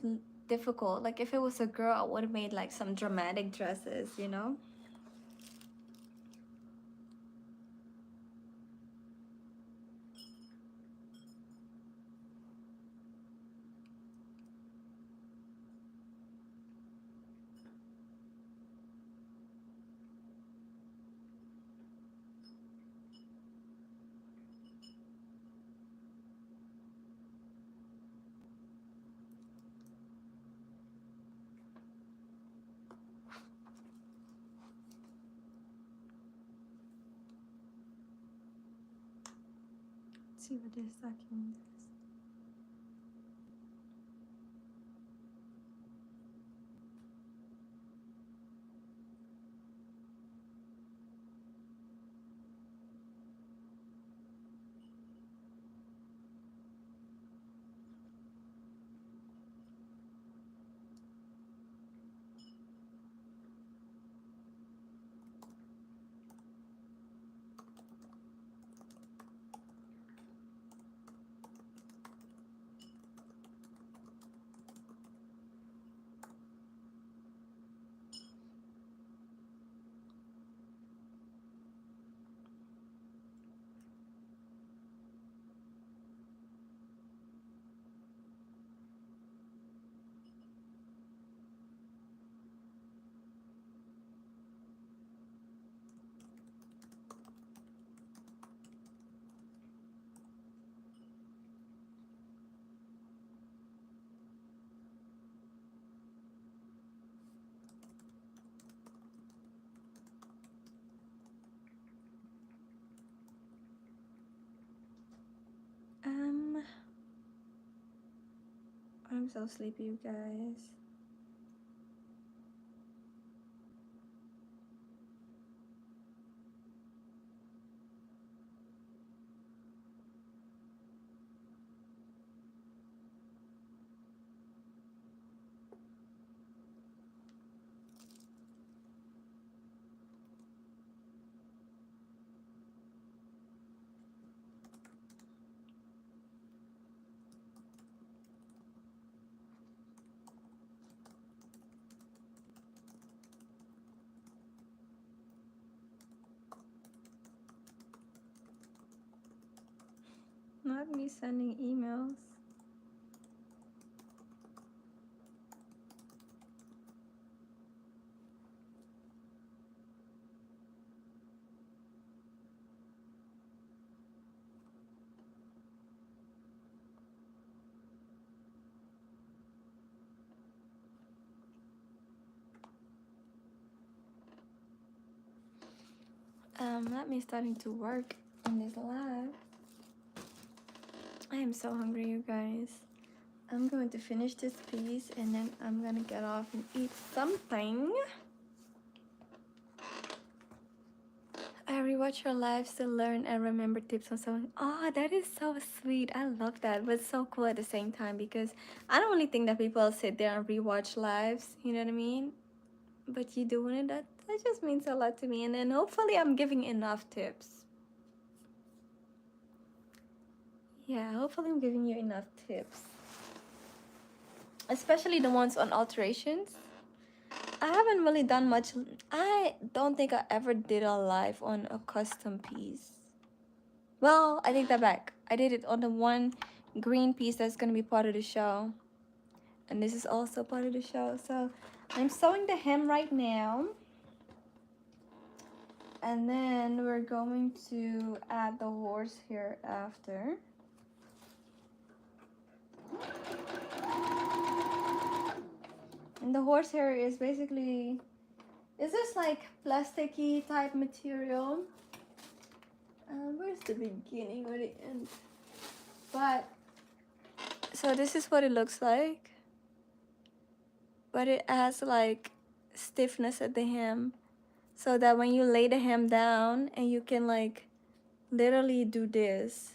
difficult. Like if it was a girl, I would have made like some dramatic dresses, you know. Let's see what this document is. Um, I'm so sleepy, you guys. Not me sending emails. Not me starting to work in this lab. I am so hungry, you guys. I'm going to finish this piece and then I'm gonna get off and eat something. I rewatch your lives to learn and remember tips on someone. Oh, that is so sweet. I love that, but so cool at the same time because I don't really think that people sit there and rewatch lives. You know what I mean? But you doing it, that just means a lot to me. And then hopefully I'm giving enough tips. Yeah, hopefully I'm giving you enough tips, especially the ones on alterations. I haven't really done much. I don't think I ever did a live on a custom piece. Well, I take that back. I did it on the one green piece that's going to be part of the show. And this is also part of the show. So I'm sewing the hem right now. And then we're going to add the horse here after. And the horsehair is basically, is this like plasticky type material? Where's the beginning or the end? But, so this is what it looks like. But it has like stiffness at the hem. so that when you lay the hem down and you can like literally do this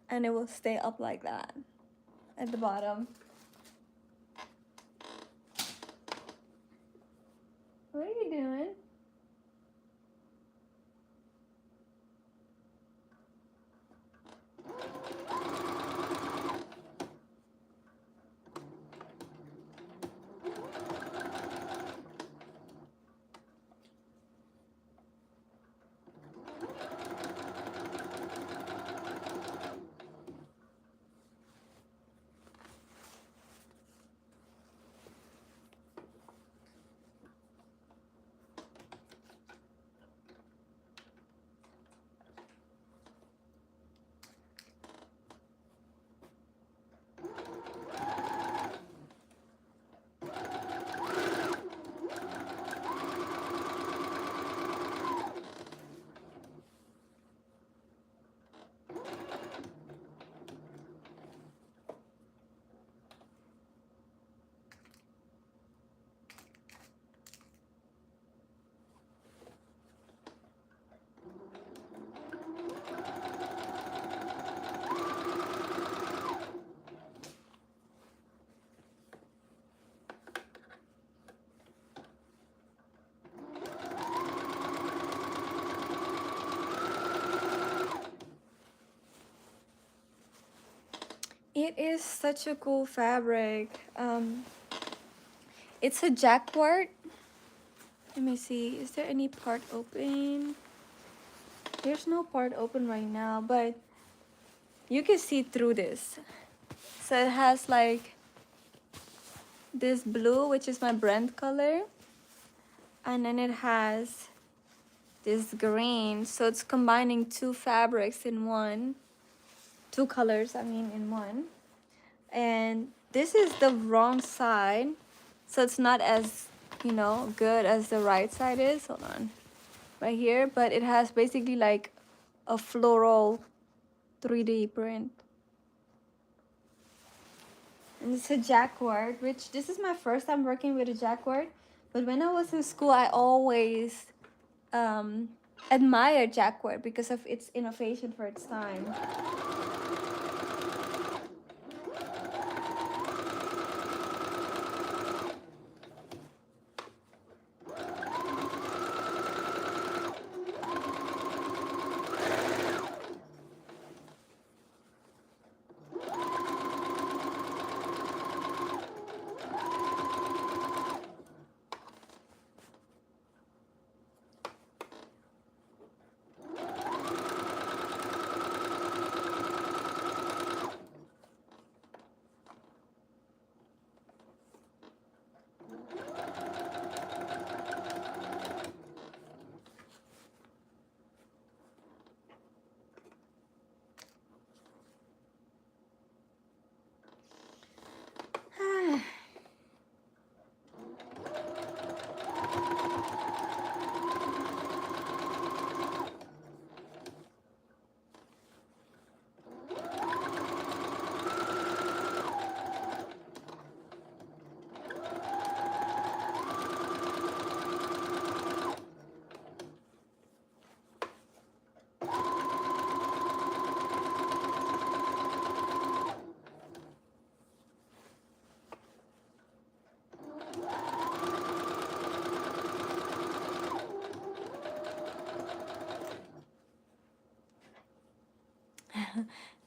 and it will stay up like that at the bottom. What are you doing? It is such a cool fabric. It's a jacquard. Let me see, is there any part open? There's no part open right now, but you can see through this. So it has like this blue, which is my brand color, and then it has this green. So it's combining two fabrics in one, two colors, I mean, in one. And this is the wrong side, so it's not as, you know, good as the right side is. Hold on, right here. But it has basically like a floral 3D print. And it's a jacquard, which this is my first time working with a jacquard. But when I was in school, I always admired jacquard because of its innovation for its time.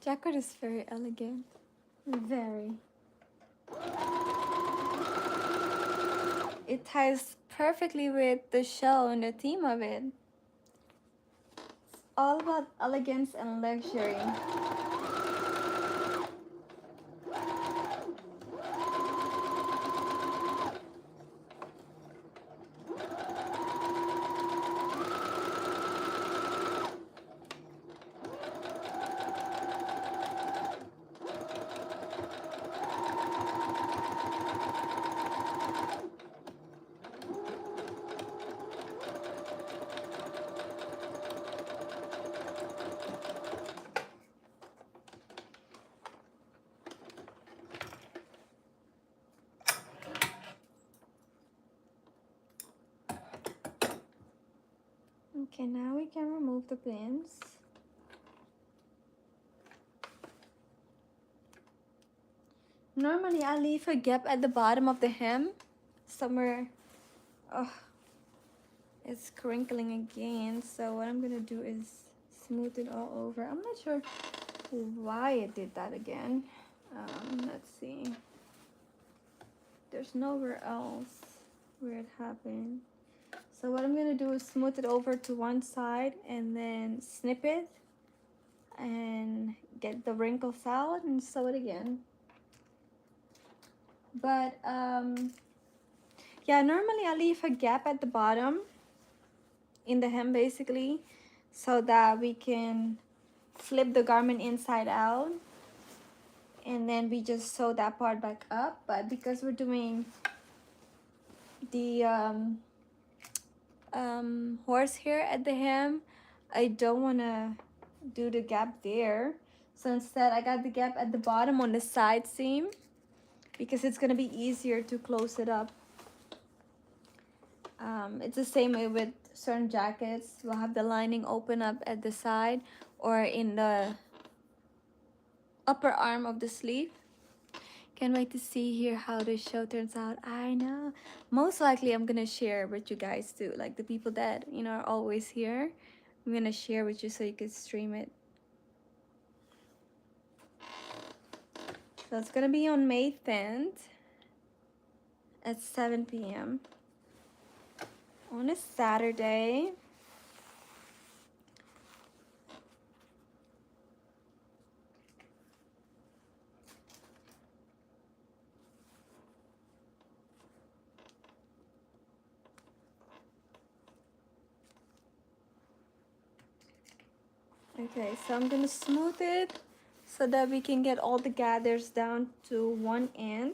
Jacquard is very elegant. Very. It ties perfectly with the show and the theme of it. It's all about elegance and luxury. And now we can remove the pins. Normally I leave a gap at the bottom of the hem somewhere. Oh, it's crinkling again, so what I'm gonna do is smooth it all over. I'm not sure why it did that again. Let's see, there's nowhere else where it happened. So what I'm gonna do is smooth it over to one side and then snip it and get the wrinkles out and sew it again. But yeah, normally I leave a gap at the bottom in the hem basically, so that we can flip the garment inside out and then we just sew that part back up. But because we're doing the horsehair at the hem, I don't want to do the gap there, so instead I got the gap at the bottom on the side seam because it's going to be easier to close it up. It's the same way with certain jackets. We'll have the lining open up at the side or in the upper arm of the sleeve. Can't wait to see here how the show turns out. I know. Most likely I'm gonna share with you guys too. Like the people that, you know, are always here, I'm gonna share with you so you can stream it. So it's gonna be on May 10th at 7 p.m. on a Saturday. Okay, so I'm gonna smooth it so that we can get all the gathers down to one end.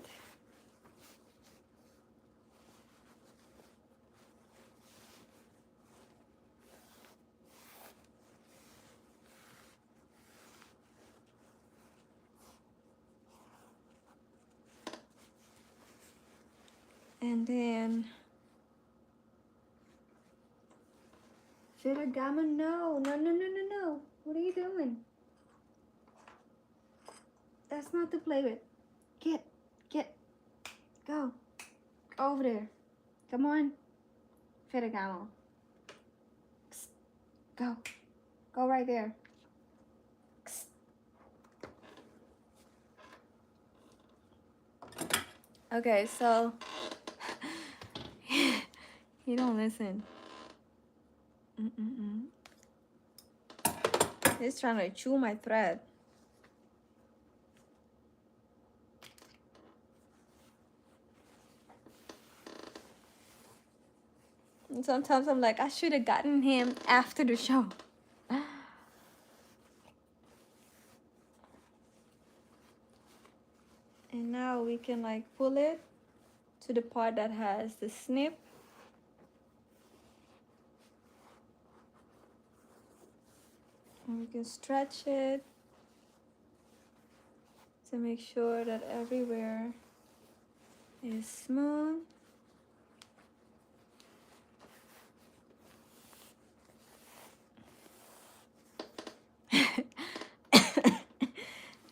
And then Ferragamo, no, no, no, no, no, no. What are you doing? That's not to play with. Get, go over there. Come on, Ferragamo. Go right there. Okay, so you don't listen. He's trying to chew my thread. And sometimes I'm like, I should have gotten him after the show. And now we can like pull it to the part that has the snip. And we can stretch it to make sure that everywhere is smooth.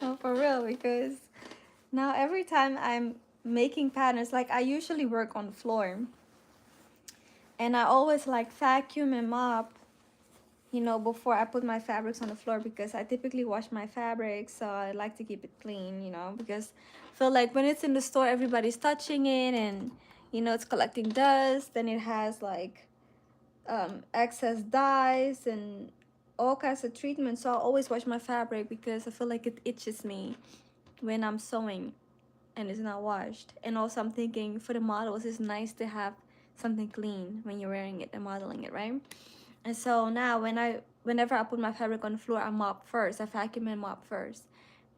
No, for real, because now every time I'm making patterns, like I usually work on the floor and I always like vacuum and mop, you know, before I put my fabrics on the floor, because I typically wash my fabrics, so I like to keep it clean, you know, because I feel like when it's in the store everybody's touching it and, you know, it's collecting dust, then it has like excess dyes and all kinds of treatments. So I always wash my fabric because I feel like it itches me when I'm sewing and it's not washed. And also I'm thinking for the models it's nice to have something clean when you're wearing it and modeling it, right? And so now whenever I put my fabric on the floor, I mop first. I vacuum and mop first.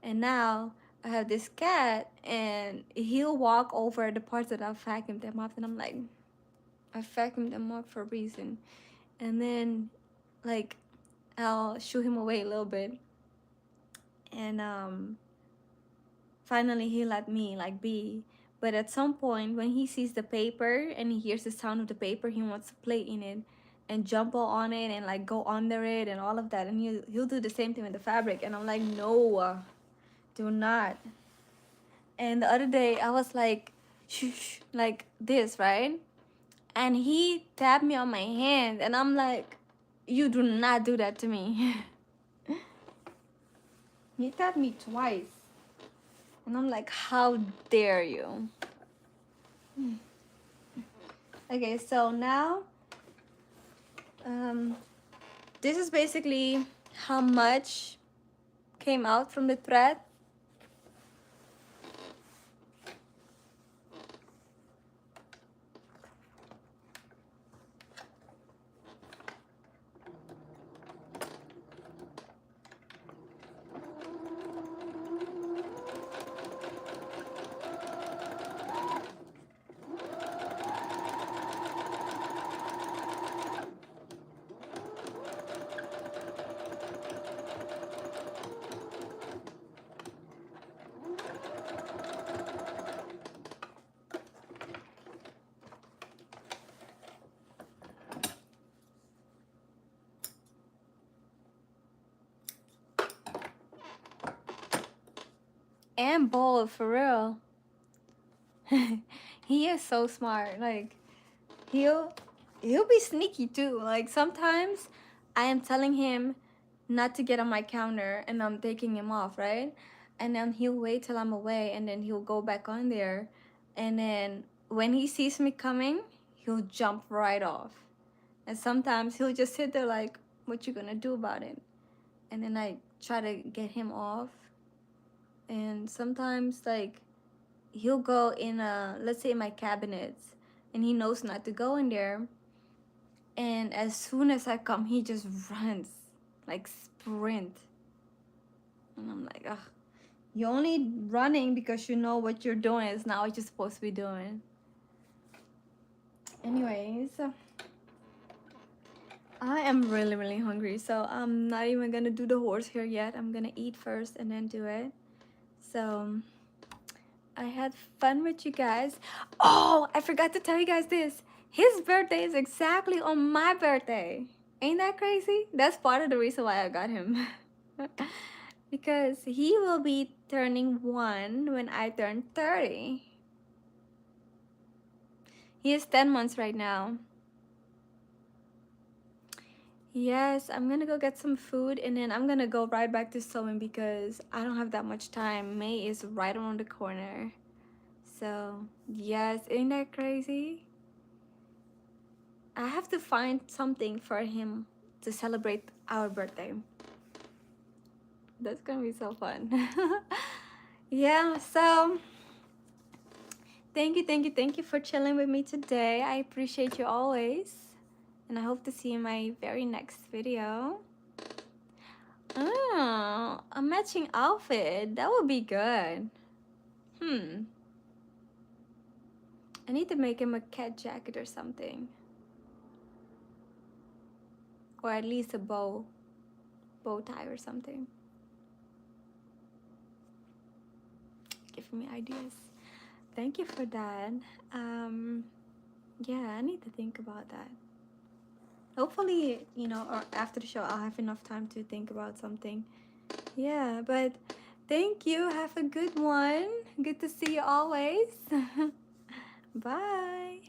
And now I have this cat and he'll walk over the parts that I've vacuumed and mopped, and I'm like, I vacuumed them up for a reason. And then like I'll shoo him away a little bit, and finally he let me like be. But at some point when he sees the paper and he hears the sound of the paper, he wants to play in it. and jump all on it and like go under it and all of that, and he'll do the same thing with the fabric, and I'm like, no, do not. And the other day I was like, shh, like this, right? And he tapped me on my hand, and I'm like, you do not do that to me. He tapped me twice, and I'm like, how dare you? Okay, so now this is basically how much came out from the thread. And bold, for real. He is so smart. Like, he'll be sneaky too. Like, sometimes I am telling him not to get on my counter and I'm taking him off, right? And then he'll wait till I'm away, and then he'll go back on there, and then when he sees me coming, he'll jump right off. And sometimes he'll just sit there like, what you gonna do about it? And then I try to get him off. And sometimes like he'll go in let's say my cabinets, and he knows not to go in there, and as soon as I come, he just runs, like sprint. And I'm like, ugh, you're only running because you know what you're doing is not what you're supposed to be doing. Anyways, I am really hungry, so I'm not even gonna do the horse here yet. I'm gonna eat first and then do it. So I had fun with you guys. Oh, I forgot to tell you guys this. His birthday is exactly on my birthday. Ain't that crazy? That's part of the reason why I got him. Because he will be turning 1 when I turn 30. He is 10 months right now. Yes, I'm gonna go get some food, and then I'm gonna go right back to sewing because I don't have that much time. May is right around the corner. So, yes, ain't that crazy? I have to find something for him to celebrate our birthday. That's gonna be so fun. Yeah, so thank you for chilling with me today. I appreciate you always. And I hope to see you in my very next video. Oh, a matching outfit. That would be good. I need to make him a cat jacket or something. Or at least a bow tie or something. Giving me ideas. Thank you for that. Yeah, I need to think about that. Hopefully, you know, or after the show, I'll have enough time to think about something. Yeah, but thank you. Have a good one. Good to see you always. Bye.